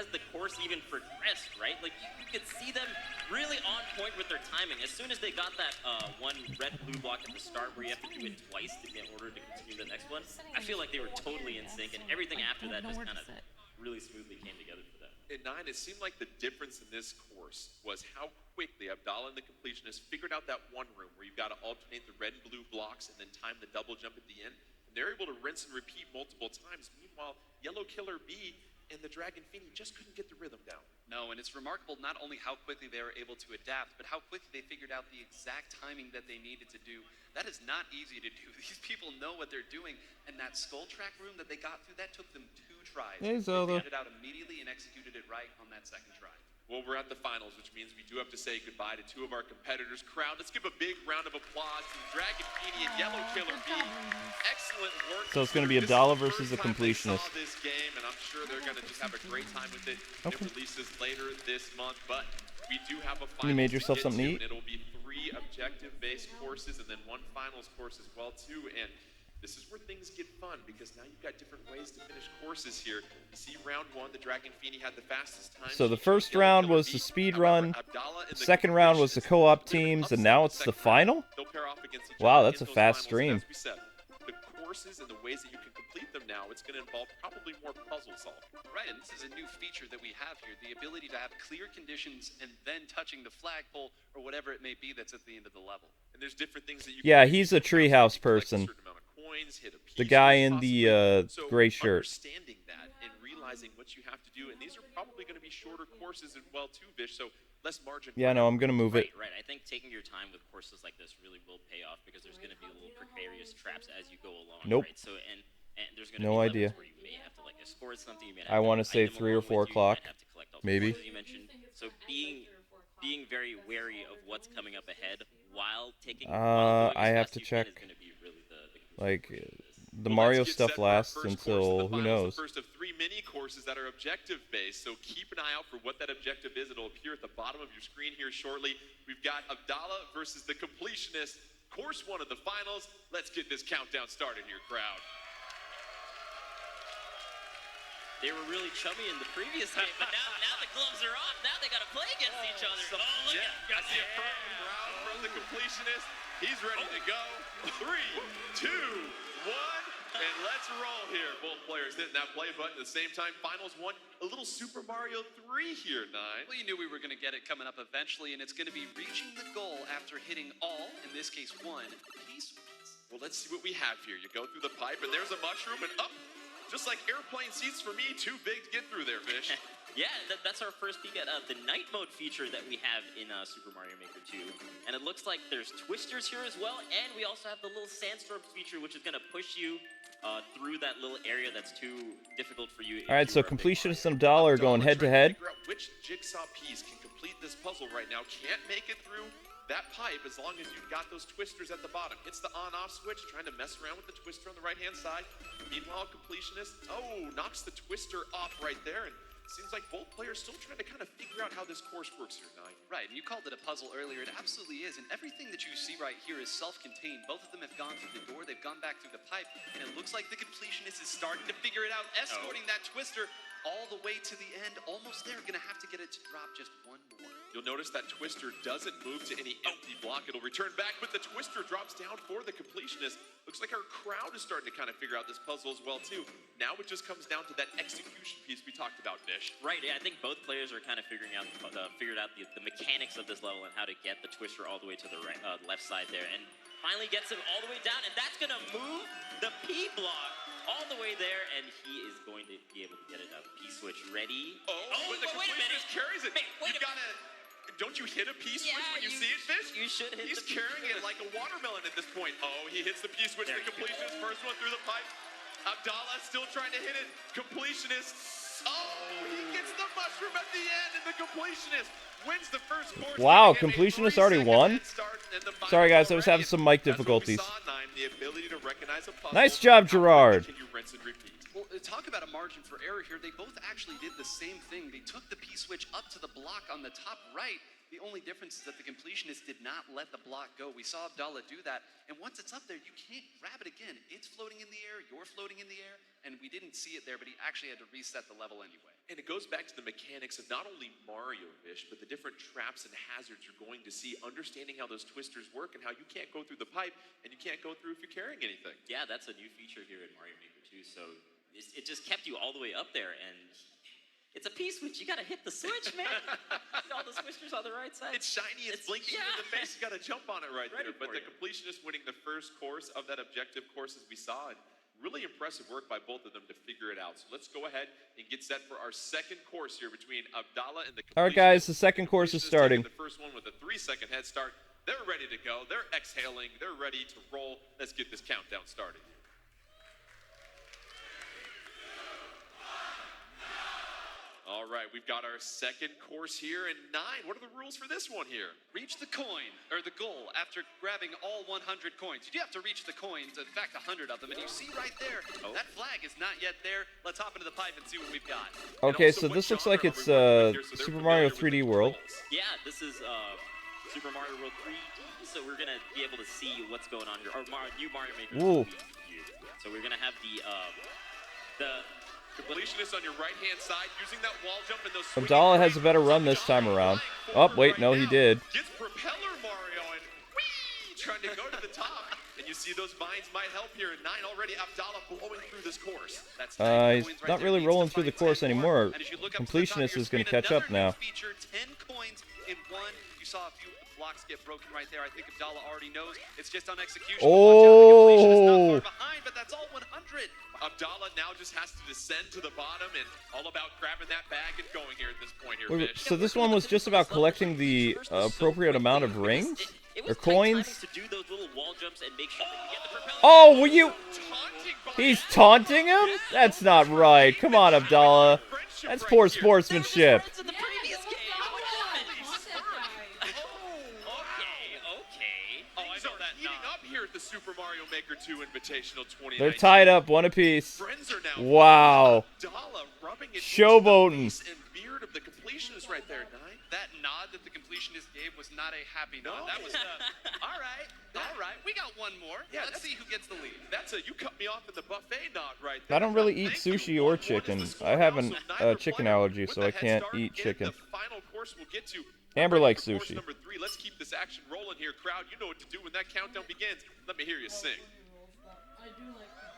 the course even progressed, right? Like you could see them really on point with their timing. As soon as they got that one red blue block at the start where you have to do it twice in order to continue the next one, I feel like they were totally in sync, and everything after that just kind of really smoothly came together for them.
In 9, it seemed like the difference in this course was how quickly Abdallah and the completionist figured out that one room where you've got to alternate the red and blue blocks and then time the double jump at the end. And they're able to rinse and repeat multiple times. Meanwhile, Yellow Killer Bee and the Dragon Feeny just couldn't get the rhythm down.
No, and it's remarkable not only how quickly they were able to adapt, but how quickly they figured out the exact timing that they needed to do. That is not easy to do. These people know what they're doing, and that skull track room that they got through, that took them 2 tries.
Hey,
They
Zelda.
figured it out immediately and executed it right on that second try.
Well, we're at the finals, which means we do have to say goodbye to two of our competitors. Crowd, let's give a big round of applause to Dragon Feeny and Yellow Killer Bee. Excellent work.
So it's going to be Abdallah versus the Completionist.
This game, and I'm sure they're going to just have a great time with it.
Okay.
It releases later this month, but we do have a
Can you
final
made yourself
to get
something to
to,
eat?
and it'll be 3 objective-based courses and then 1 finals course as well, too. And this is where things get fun, because now you've got different ways to finish courses here. You see round 1, the Dragon Feeny had the fastest time.
So the first round was the speed run, second round was the co-op teams, and now it's the final?
They'll pair off against each
Wow,
other
that's
in
a
those
fast
finals. And
stream.
as we said, the courses and the ways that you can complete them now, it's going to involve probably more puzzle solving.
Right, and this is a new feature that we have here, the ability to have clear conditions and then touching the flagpole or whatever it may be that's at the end of the level.
And there's different things that you
Yeah,
can do.
he's a treehouse person. The guy in the gray shirt.
Understanding that and realizing what you have to do, and these are probably going to be shorter courses as well too, Vish, so less margin.
Yeah, no, I'm going to move it.
Right. I think taking your time with courses like this really will pay off, because there's going to be little precarious traps as you go along.
Nope.
Right? So and there's going to
No
be
idea.
levels where you may have to like escort something. You may
I
have
want to say
item
3 or
along
4
with you, you
o'clock.
might have to collect all the
Maybe.
courses you mentioned. So being very wary of what's coming up ahead while taking.
I have to check. Like, the Mario stuff lasts until who knows.
The first of 3 mini courses that are objective based, so keep an eye out for what that objective is. It'll appear at the bottom of your screen here shortly. We've got Abdallah versus the Completionist, course 1 of the finals. Let's get this countdown started here, crowd.
They were really chummy in the previous game, but now the gloves are off. Now they got to play against each other. Oh, look
I see a firm ground from the Completionist. He's ready to go. 3, 2, 1, and let's roll here. Both players hitting that play button at the same time. Finals 1, a little Super Mario 3 here, 9.
Well, you knew we were going to get it coming up eventually, and it's going to be reaching the goal after hitting all, in this case 1, piece.
Well, let's see what we have here. You go through the pipe, and there's a mushroom, and up. Just like airplane seats for me, too big to get through there, Vish.
Yeah, that's our first peek at the night mode feature that we have in Super Mario Maker 2. And it looks like there's twisters here as well, and we also have the little sandstorm feature, which is going to push you through that little area that's too difficult for you.
Alright, so Completionist and Abdallah are going head to head.
Figure out which jigsaw piece can complete this puzzle right now. Can't make it through that pipe as long as you've got those twisters at the bottom. Hits the on-off switch, trying to mess around with the twister on the right-hand side. Meanwhile, Completionist, knocks the twister off right there, and seems like both players still trying to kind of figure out how this course works here, 9.
Right, and you called it a puzzle earlier. It absolutely is, and everything that you see right here is self-contained. Both of them have gone through the door, they've gone back through the pipe, and it looks like the Completionist is starting to figure it out, escorting that twister all the way to the end. Almost there, gonna have to get it to drop just 1 more.
You'll notice that twister doesn't move to any empty block. It'll return back, but the twister drops down for the Completionist. Looks like our crowd is starting to kind of figure out this puzzle as well, too. Now it just comes down to that execution piece we talked about, Vish.
Right, yeah, I think both players are kind of figured out the mechanics of this level and how to get the twister all the way to the right, left side there. And finally gets him all the way down, and that's going to move the P block all the way there, and he is going to be able to get it up. P-switch ready.
But the Completionist carries it. You've got to... Don't you hit a P-switch when you see it, Vish?
You should hit
He's carrying it like a watermelon at this point. He hits the P-switch. The Completionist, first one through the pipe. Abdallah still trying to hit it. Completionist. He gets the mushroom at the end, and the Completionist wins the first course.
Wow, Completionist already won? Sorry, guys, I was having some mic difficulties. Nice job, Gerard.
Well, talk about a margin for error here. They both actually did the same thing. They took the P-switch up to the block on the top right. The only difference is that the Completionist did not let the block go. We saw Abdallah do that, and once it's up there, you can't grab it again. It's floating in the air, you're floating in the air, and we didn't see it there, but he actually had to reset the level anyway.
And it goes back to the mechanics of not only Mario, Vish, but the different traps and hazards you're going to see, understanding how those twisters work and how you can't go through the pipe, and you can't go through if you're carrying anything.
Yeah, that's a new feature here in Mario Maker 2, so it just kept you all the way up there, and it's a P-switch. You gotta hit the switch, man. All the switchers on the right side.
It's shiny. It's blinking in the face. You gotta jump on it right there. But the Completionist winning the first course of that objective course as we saw it. Really impressive work by both of them to figure it out. So let's go ahead and get set for our second course here between Abdallah and the Completionist.
All right, guys, the second course is starting.
The first one with a 3-second head start. They're ready to go. They're exhaling. They're ready to roll. Let's get this countdown started. All right, we've got our second course here, and 9. What are the rules for this one here?
Reach the coin, or the goal, after grabbing all 100 coins. You do have to reach the coins, in fact, 100 of them. And you see right there, that flag is not yet there. Let's hop into the pipe and see what we've got.
Okay, so this looks like it's Super Mario 3D World.
Yeah, this is Super Mario World 3D, so we're gonna be able to see what's going on here. Or new Mario Maker.
Ooh.
So we're gonna have the
completionist on your right-hand side using that wall jump and those.
Abdallah has a better run this time around. Oh, wait, no, he did.
Gets propeller Mario and whee, trying to go to the top. And you see those vines might help here. 9 already. Abdallah blowing through this course. That's
he's not really rolling through the course anymore. Completionist is going to catch up now.
Feature 10 coins in one. You saw a few of the blocks get broken right there. I think Abdallah already knows. It's just on execution.
Oh!
Not far behind, but that's all 100.
Abdallah now just has to descend to the bottom and all about grabbing that bag and going here at this point here,
Wait,
Fish.
so this one was just about collecting the appropriate amount of rings? Or coins?
To do those little wall jumps and make sure that you get the propeller.
Oh, will you... He's taunting him? That's not right. Come on, Abdallah. That's poor sportsmanship.
The Super Mario Maker 2 Invitational 2019.
They're tied up, one apiece.
Friends are now
wow.
Abdallah rubbing it
Showboating.
into the face and beard of the completionist right there, 9.
That nod that the completionist gave was not a happy nod. That was all right, we got one more. Yeah, let's see who gets the lead.
That's a you cut me off in the buffet nod right there.
I don't really eat sushi or chicken. I have a chicken allergy, so I can't eat chicken.
The final course we'll get to.
Amber likes
Course
sushi.
number 3. Let's keep this action rolling here, crowd. You know what to do when that countdown begins. Let me hear you sing.
I do like that.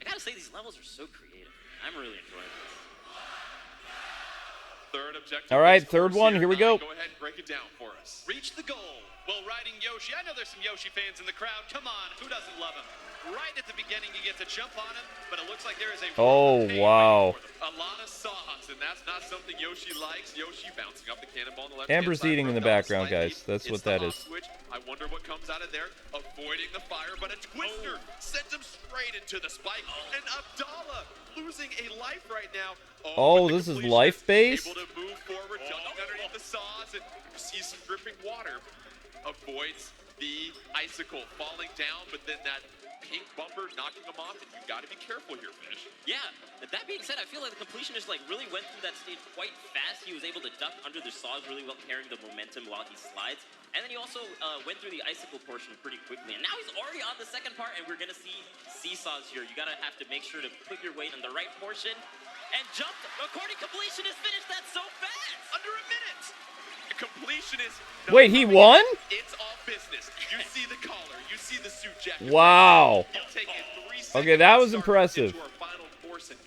I gotta say, these levels are so creative. I'm really enjoying this.
Third objective.
All right, third one. Here we go.
Go ahead and break it down for us.
Reach the goal while riding Yoshi. I know there's some Yoshi fans in the crowd. Come on, who doesn't love him? Right at the beginning, you get to jump on him, but it looks like there is a
Oh, wow.
a lot of sauce, and that's not something Yoshi likes. Yoshi bouncing up the cannonball on the left.
Amber's eating in the background, guys. That's what that is.
Switch. I wonder what comes out of there. Avoiding the fire, but a twister sends him straight into the spike. And Abdallah losing a life right now.
Oh,
but the
this is
completionist
life-based?
Able to move forward, jumping underneath the saws, and you see some dripping water. Avoids the icicle falling down, but then that pink bumper knocking him off, and you got to be careful here, Fish.
Yeah, that being said, I feel like the completionist really went through that stage quite fast. He was able to duck under the saws really well, carrying the momentum while he slides. And then he also went through the icicle portion pretty quickly. And now he's already on the second part, and we're going to see seesaws here. You got to have to make sure to put your weight in the right portion and jump. According to completionist, finished that so fast.
Under a minute. Completionist.
Wait, he won?
It's all business. You see the collar. You see the suit jacket.
Wow.
He'll take it 3 seconds
Okay, that was
to start
impressive.
into our final course. And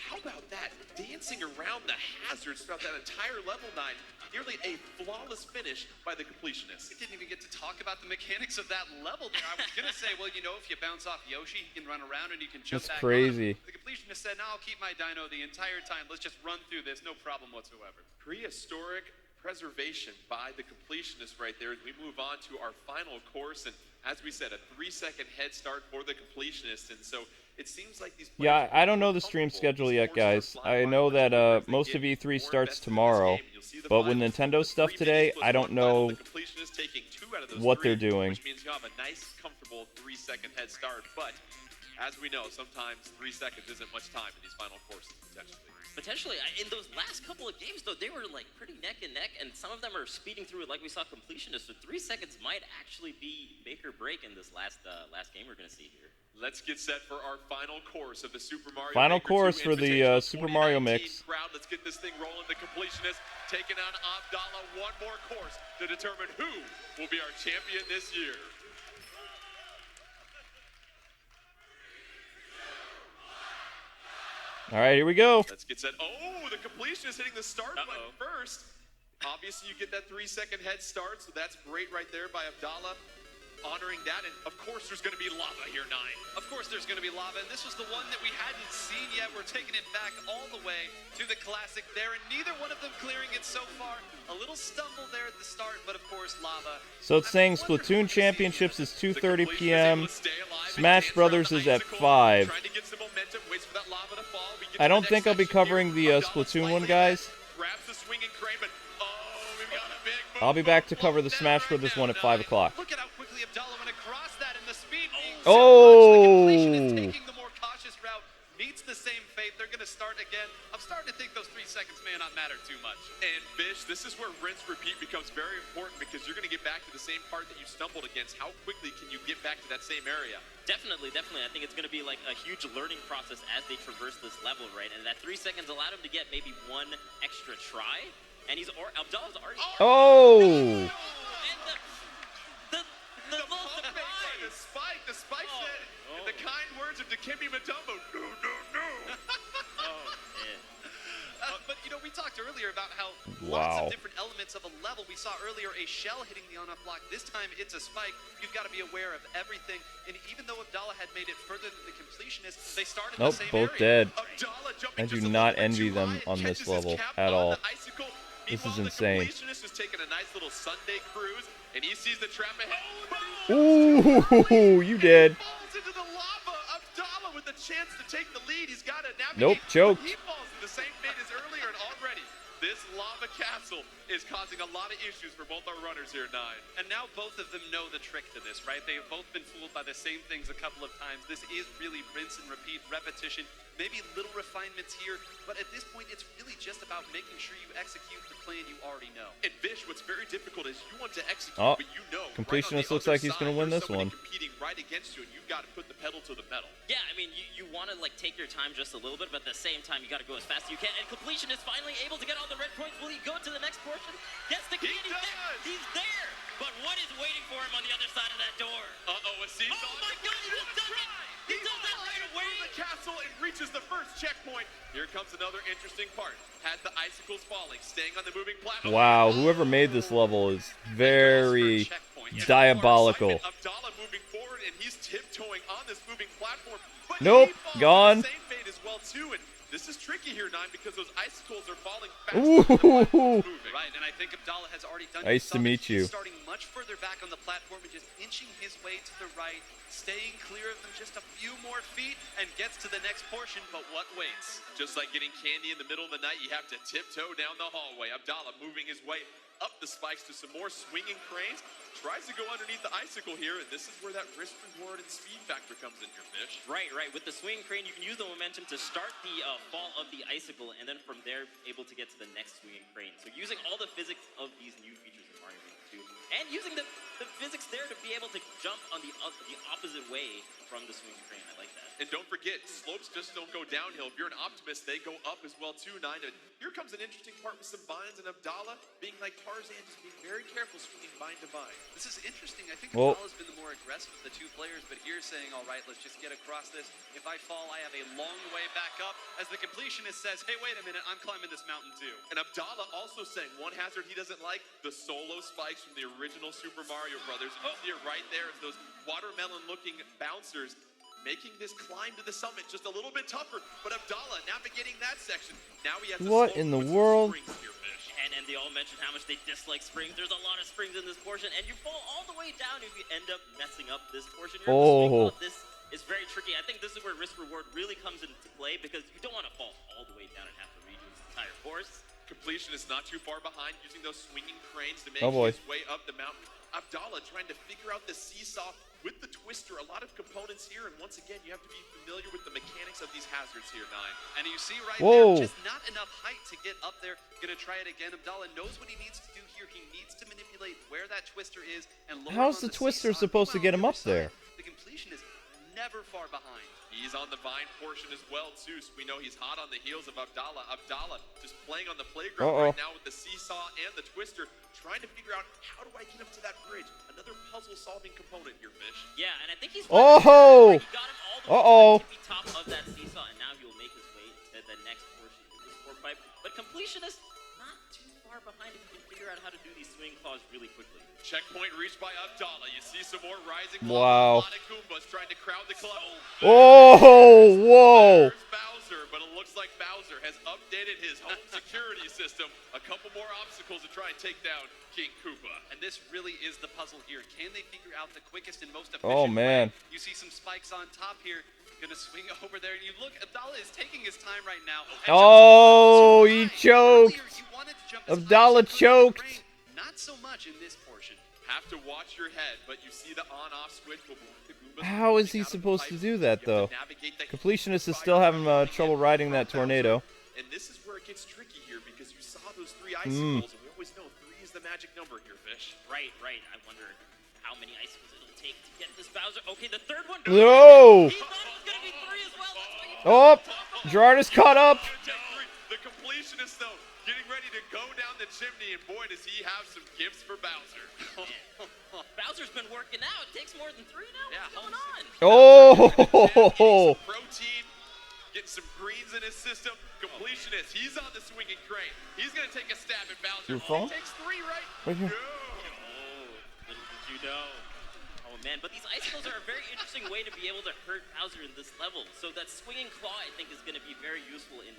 how about that? Dancing around the hazards throughout that entire level 9. Nearly a flawless finish by the completionist.
We didn't even get to talk about the mechanics of that level there. I was going to say, well, you know, if you bounce off Yoshi, you can run around and you can jump
That's
back
crazy.
on him. The completionist said, no, I'll keep my dino the entire time. Let's just run through this, no problem whatsoever.
Prehistoric preservation by the completionist right there. We move on to our final course, and as we said, a 3-second head start for the completionist. And so it seems like these
Yeah, I don't know the stream schedule yet, guys. I know that most of E3 starts tomorrow, but with Nintendo stuff today, I don't know what they're doing.
Which means you have a nice, comfortable 3-second head start. But as we know, sometimes 3 seconds isn't much time in these final courses,
Potentially, in those last couple of games, though, they were like pretty neck and neck, and some of them are speeding through it like we saw completionist. So 3 seconds might actually be make or break in this last game we're gonna see here.
Let's get set for our final course of the Super Mario
Final
Maker
course
2
for the Super Mario
2019
Mix.
Crowd, let's get this thing rolling. The completionist taking on Abdallah. One more course to determine who will be our champion this year.
All right, here we go.
Let's get set. Oh, the completionist hitting the start button first. Obviously, you get that 3-second head start, so that's great right there by Abdallah. Honoring that, and of course there's going to be lava here, 9.
Of course there's going to be lava, and this was the one that we hadn't seen yet. We're taking it back all the way to the classic there, and neither one of them clearing it so far. A little stumble there at the start, but of course lava.
So it's saying Splatoon Championships is 2:30 p.m. Smash Brothers is at 5.
Trying to get some momentum, waits for that lava to fall. We get
I don't think I'll be covering the Splatoon one, guys.
Grabs the swinging crane, but we've got a big move.
I'll be back to cover the Smash Brothers one at 5 o'clock.
Look at how quickly Abdallah went across that, and the speed being so
Oh!
much. The completion is taking the more cautious route, meets the same fate. They're going to start again. I'm starting to think those 3 seconds may not matter too much.
And Bish, this is where rinse repeat becomes very important because you're going to get back to the same part that you stumbled against. How quickly can you get back to that same area?
Definitely. I think it's going to be like a huge learning process as they traverse this level, right? And that 3 seconds allowed him to get maybe 1 extra try. And Abdallah's already.
Oh!
And the
pump fake, the spike said, in the kind words of Dikembe Mutombo, no, no, no.
But, we talked earlier about how
Wow.
lots of different elements of a level. We saw earlier a shell hitting the on-off block. This time it's a spike. You've got to be aware of everything. And even though Abdallah had made it further than the completionist, they started
Nope,
the same
both
area.
dead. I do not envy them on this level at all. This is insane.
The completionist is taking a nice little Sunday cruise, and he sees the trap ahead.
Ooh, you dead.
He falls into the lava. Abdallah with a chance to take the lead. He's got to navigate.
Nope, choked.
He falls in the same fate as earlier, and already this lava castle is causing a lot of issues for both our runners here, Nine.
And now both of them know the trick to this, right? They have both been fooled by the same things a couple of times. This is really rinse and repeat, repetition, maybe little refinements here, but at this point, it's really just about making sure you execute the plan you already know.
And Vish, what's very difficult is you want to execute,
Oh,
but you know,
completionist
right
looks like he's
going to
win this one.
Competing right against you, and you've got to put the pedal to the metal.
Yeah, I mean, you want to like take your time just a little bit, but at the same time, you got to go as fast as you can. And completion is finally able to get all the red points. Will he go to the next portion? Gets the key.
He does.
He's there. But what is waiting for him on the other side of that door?
A seesaw.
Oh my God! He just does it. He does that right away.
The castle and reaches the first checkpoint. Here comes another interesting part. Has the icicles falling, staying on the moving platform.
Wow, whoever made this level is very diabolical.
Abdallah moving forward, and he's tiptoeing on this moving platform. But
Nope,
he falls
gone.
in the same fate as well too, and this is tricky here, Nine, because those icicles are falling
Ooh.
faster than the platform's moving.
Right, and I think Abdallah has already done
Nice to
something.
meet you.
He's starting much further back on the platform and just inching his way to the right, staying clear of them just a few more feet, and gets to the next portion, but what waits?
Just like getting candy in the middle of the night, you have to tiptoe down the hallway. Abdallah moving his way up the spikes to some more swinging cranes. Tries to go underneath the icicle here, and this is where that risk reward and speed factor comes in here, Fish.
Right. With the swing crane, you can use the momentum to start the fall of the icicle, and then from there, able to get to the next swinging crane. So using all the physics of these new features in Mario Maker 2, and using the physics there to be able to jump on the opposite way from the swinging crane. I like that.
And don't forget, slopes just don't go downhill. If you're an optimist, they go up as well too, Nine. And here comes an interesting part with some binds, and Abdallah being like Tarzan, just being very careful swinging bind to bind.
This is interesting. I think
Well-
Abdallah's been the more aggressive of the 2 players, but here's saying, all right, let's just get across this. If I fall, I have a long way back up. As the completionist says, hey, wait a minute, I'm climbing this mountain too.
And Abdallah also saying one hazard he doesn't like, the solo spikes from the original Super Mario Brothers. You see it right there as those watermelon-looking bouncers making this climb to the summit just a little bit tougher. But Abdallah navigating that section. Now he has to
What
slow
in the
with some
world?
springs here, Fish.
And they all mentioned how much they dislike springs. There's a lot of springs in this portion, and you fall all the way down if you end up messing up this portion. You're
Oh.
This is very tricky. I think this is where risk reward really comes into play, because you don't want to fall all the way down and have to redo this entire course.
Completion is not too far behind, using those swinging cranes to make
Oh, boy.
his way up the mountain. Abdallah trying to figure out the seesaw with the twister. A lot of components here, and once again, you have to be familiar with the mechanics of these hazards here, Nine.
And you see right
Whoa.
there, just not enough height to get up there. Gonna try it again. Abdallah knows what he needs to do here. He needs to manipulate where that twister is and lower
How's
on
the twister
seesaw.
supposed to
Meanwhile,
get
on
him
the
up
other
there?
side, the completion is never far behind.
He's on the vine portion as well, too, so we know he's hot on the heels of Abdallah. Abdallah just playing on the playground right now with the seesaw and the twister, trying to figure out, how do I get up to that bridge? Another puzzle-solving component here, Fish.
Yeah, and I think he's...
Oh!
He got him all the way to the tippy top of that seesaw, and now he'll make his way to the next portion of this sport pipe. But completionist, not too far behind if you can figure out how to do these swing claws really quickly.
Checkpoint reached by Abdallah. You see some more rising
Wow.
A lot of Goombas trying to crowd the club.
Oh, whoa.
There's Bowser, but it looks like Bowser has updated his home security system. A couple more obstacles to try and take down King Koopa.
And this really is the puzzle here. Can they figure out the quickest and most efficient
Oh, man.
way? You see some spikes on top here. Gonna swing over there, and you look, Abdallah is taking his time right now.
Oh, he choked. Abdallah choked.
Not so much in this portion.
Have to watch your head, but you see the on-off switch.
How is he supposed to do that, though? Completionist is still having trouble riding that tornado.
And this is where it gets tricky here, because you saw those 3 icicles, and we always know 3 is the magic number here, Fish.
Right. I wonder how many icicles it'll take to get this Bowser. Okay, the third one.
No!
He thought it was gonna be 3 as well. That's why
Oh! Gerard is caught up.
The completionist, though, getting ready to go down the chimney, and boy, does he have some gifts for Bowser.
Bowser's been working out. It takes more than 3 now.
Yeah,
What's going on?
Oh!
Protein, getting some greens in his system. Completionist, he's on the swinging crane. He's gonna take a stab at Bowser.
Your phone?
He takes 3, right?
Right here.
No.
Oh, little did you know. Oh man, but these icicles are a very interesting way to be able to hurt Bowser in this level. So that swinging claw, I think, is going to be very useful in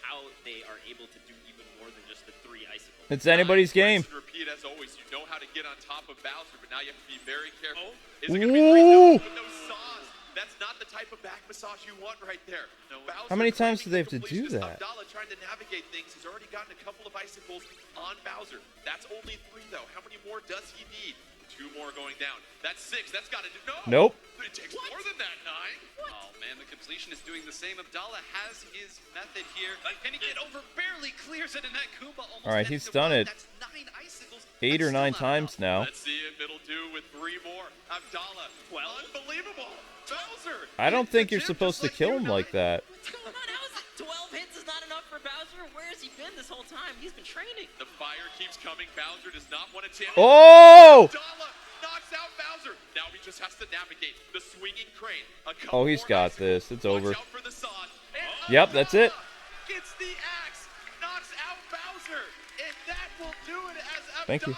how they are able to do even more than just the 3 icicles.
It's anybody's game.
Rinse and repeat as always. You know how to get on top of Bowser, but now you have to be very careful.
Oh.
Is it gonna be 3? No, with those saws. That's not the type of back massage you want right there. No.
How many times do they have to do that?
Abdallah trying to navigate things. He's already gotten a couple of icicles on Bowser. That's only 3 though. How many more does he need? 2 more going down. That's 6. That's got to do. No.
Nope.
It takes more than that, 9.
Oh man, the completion is doing the same. Abdallah has his method here. Can he get over? Barely clears it, and that Goomba almost
All right,
gets
he's
to
done
one.
it
That's 9 icicles.
8 or 9 times now.
Let's see if it'll do with 3 more. Abdallah.
12.
Unbelievable. Bowser.
I don't think you're supposed to kill him like that.
What's going on? How is it 12 hits is not enough for Bowser? Where has he been this whole time? He's been training.
The fire keeps coming. Bowser does not want to chance.
Oh!
Abdallah knocks out Bowser. Now he just has to navigate the swinging crane.
Oh, he's got this. It's over.
Watch out for the sod. And
Yep, that's it.
Abdallah gets the axe, knocks out Bowser, and that will do it as Abdallah
Thank you.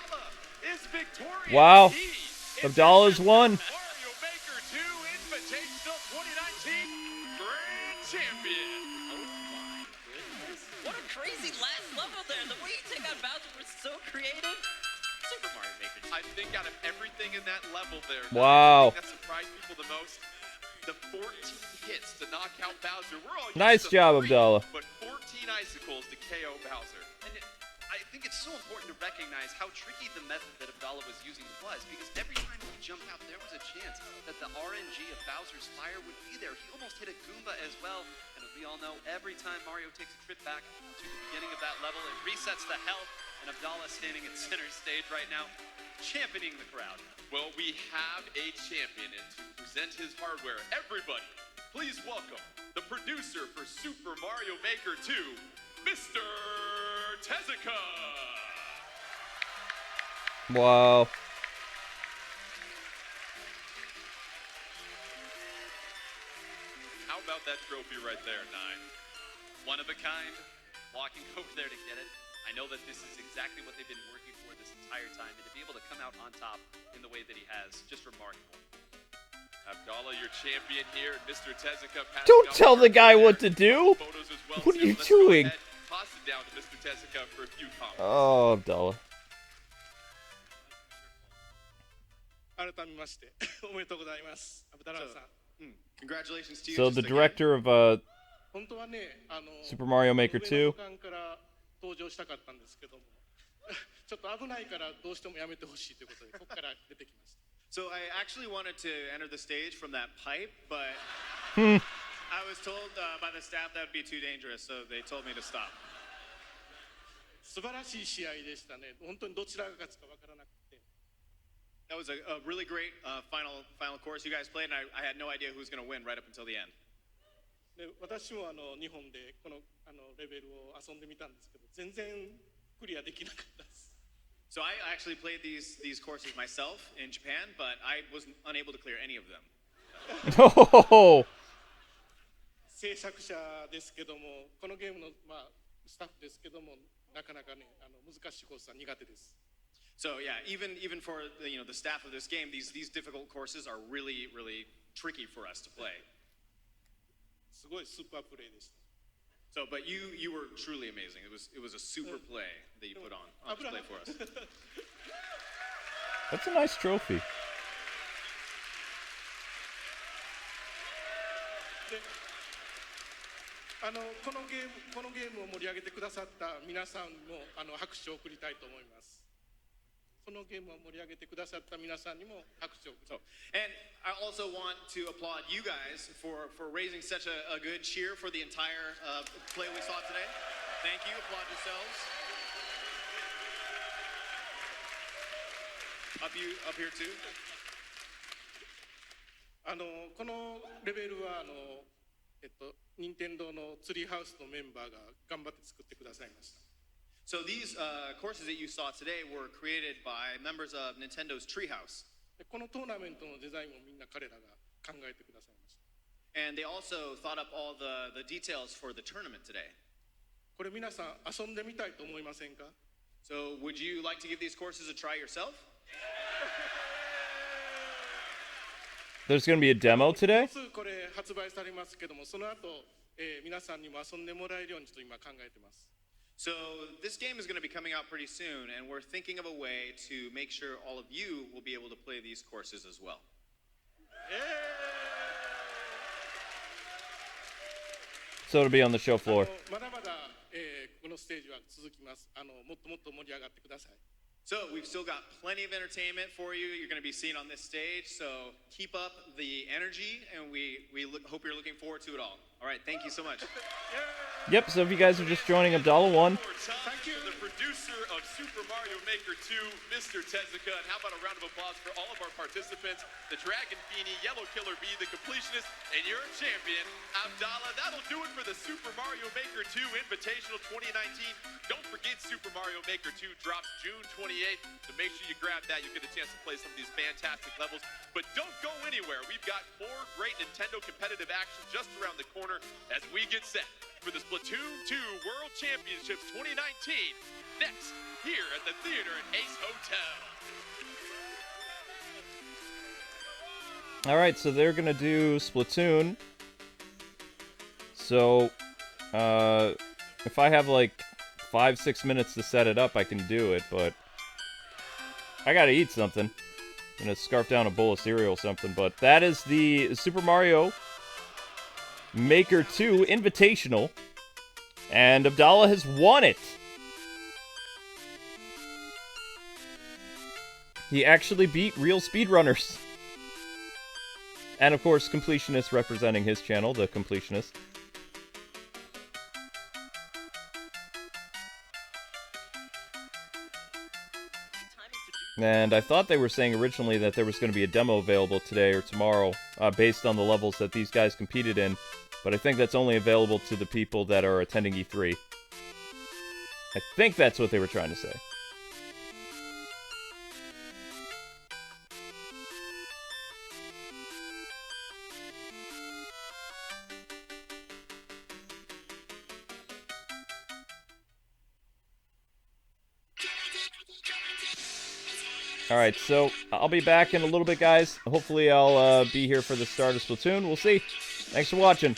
is victorious.
Wow.
He is
Abdallah's
the
won.
Mario Maker 2 Invitational 2019 Grand Champion.
Oh my goodness. What a crazy last level there. The way you take out Bowser was so creative. Super Mario Maker 2.
I think out of everything in that level there,
Wow.
the thing that surprised people the most, the 14 hits to knock out Bowser. We're all used
Nice
to
job,
3,
Abdallah.
But 14 icicles to KO Bowser.
And I think it's so important to recognize how tricky the method that Abdallah was using was, because every time he jumped out, there was a chance that the RNG of Bowser's fire would be there. He almost hit a Goomba as well, and as we all know, every time Mario takes a trip back to the beginning of that level, it resets the health, and Abdallah standing at center stage right now, championing the crowd.
Well, we have a champion, and to present his hardware, everybody, please welcome the producer for Super Mario Maker 2, Mr. Tezuka.
Wow.
How about that trophy right there, 9?
One of a kind, walking over there to get it. I know that this is exactly what they've been working for this entire time, and to be able to come out on top in the way that he has, just remarkable.
Abdallah, your champion here, and Mr. Tezuka.
Don't tell the guy what to do.
Photos as well,
What are
too.
you
Let's go
doing?
ahead, toss it down to Mr. Tezuka for a few comments.
Oh, Abdallah.
改めましておめでとうございます。アブダラーさん。
Congratulations to you.
So
just
the
again.
director of
本当はね、
Super Mario Maker 2.
上の階から登場したかったんですけども、ちょっと危ないからどうしてもやめてほしいということで、ここから出てきました。
So I actually wanted to enter the stage from that pipe, but I was told by the staff that would be too dangerous, so they told me to stop.
素晴らしい試合でしたね。本当にどちらが勝つかわからなくて。
That was a really great final course you guys played, and I had no idea who was going to win right up until the end.
で私も日本でこのレベルを遊んでみたんですけど、全然クリアできなかったです。
So I actually played these courses myself in Japan, but I was unable to clear any of them.
Oh,
制作者ですけども、このゲームのスタッフですけども、なかなかね難しいコースは苦手です。
So yeah, even for the staff of this game, these difficult courses are really tricky for us to play.
すごいスーパープレイでした。
So, but you were truly amazing. It was a super play that you put on display for us.
that's a nice trophy.
でこのゲームを盛り上げてくださった皆さんも拍手を送りたいと思います。このゲームを盛り上げてくださった皆さんにも拍手を送りたい。
And I also want to applaud you guys for raising such a good cheer for the entire play we saw today. Thank you. Applaud yourselves. Up here too.
このレベルは任天堂のツリーハウスのメンバーが頑張って作ってくださいました。
So these courses that you saw today were created by members of Nintendo's Treehouse.
このトーナメントのデザインもみんな彼らが考えてくださいました。
And they also thought up all the details for the tournament today.
これ皆さん遊んでみたいと思いませんか？
So would you like to give these courses a try yourself?
There's going to be a demo today?
すぐこれ発売されますけども、その後、皆さんにも遊んでもらえるようにちょっと今考えてます。
So this game is going to be coming out pretty soon, and we're thinking of a way to make sure all of you will be able to play these courses as well.
So it'll be on the show floor.
まだまだ、このステージは続きます。もっともっと盛り上がってください。
So we've still got plenty of entertainment for you. You're going to be seen on this stage, so keep up the energy, and we hope you're looking forward to it all. All right, thank you so much.
Yep, so if you guys are just joining, Abdallah won.
Thank you. The producer of Super Mario Maker 2, Mr. Tezuka. And how about a round of applause for all of our participants, the Dragon Beanie, Yellow Killer Bee, the Completionist, and your champion, Abdallah. That'll do it for the Super Mario Maker 2 Invitational 2019. Don't forget Super Mario Maker 2 drops June 28th, so make sure you grab that. You'll get a chance to play some of these fantastic levels. But don't go anywhere. We've got more great Nintendo competitive action just around the corner as we get set for the Splatoon 2 World Championships 2019 next here at the Theater at Ace Hotel.
All right, so they're going to do Splatoon. So, if I have like 5-6 minutes to set it up, I can do it, but I got to eat something. I'm going to scarf down a bowl of cereal or something, but that is the Super Mario Maker 2 Invitational, and Abdallah has won it. He actually beat real speedrunners. And of course, Completionist representing his channel, the Completionist. And I thought they were saying originally that there was going to be a demo available today or tomorrow based on the levels that these guys competed in. But I think that's only available to the people that are attending E3. I think that's what they were trying to say. Alright, so I'll be back in a little bit, guys. Hopefully I'll be here for the start of Splatoon. We'll see. Thanks for watching.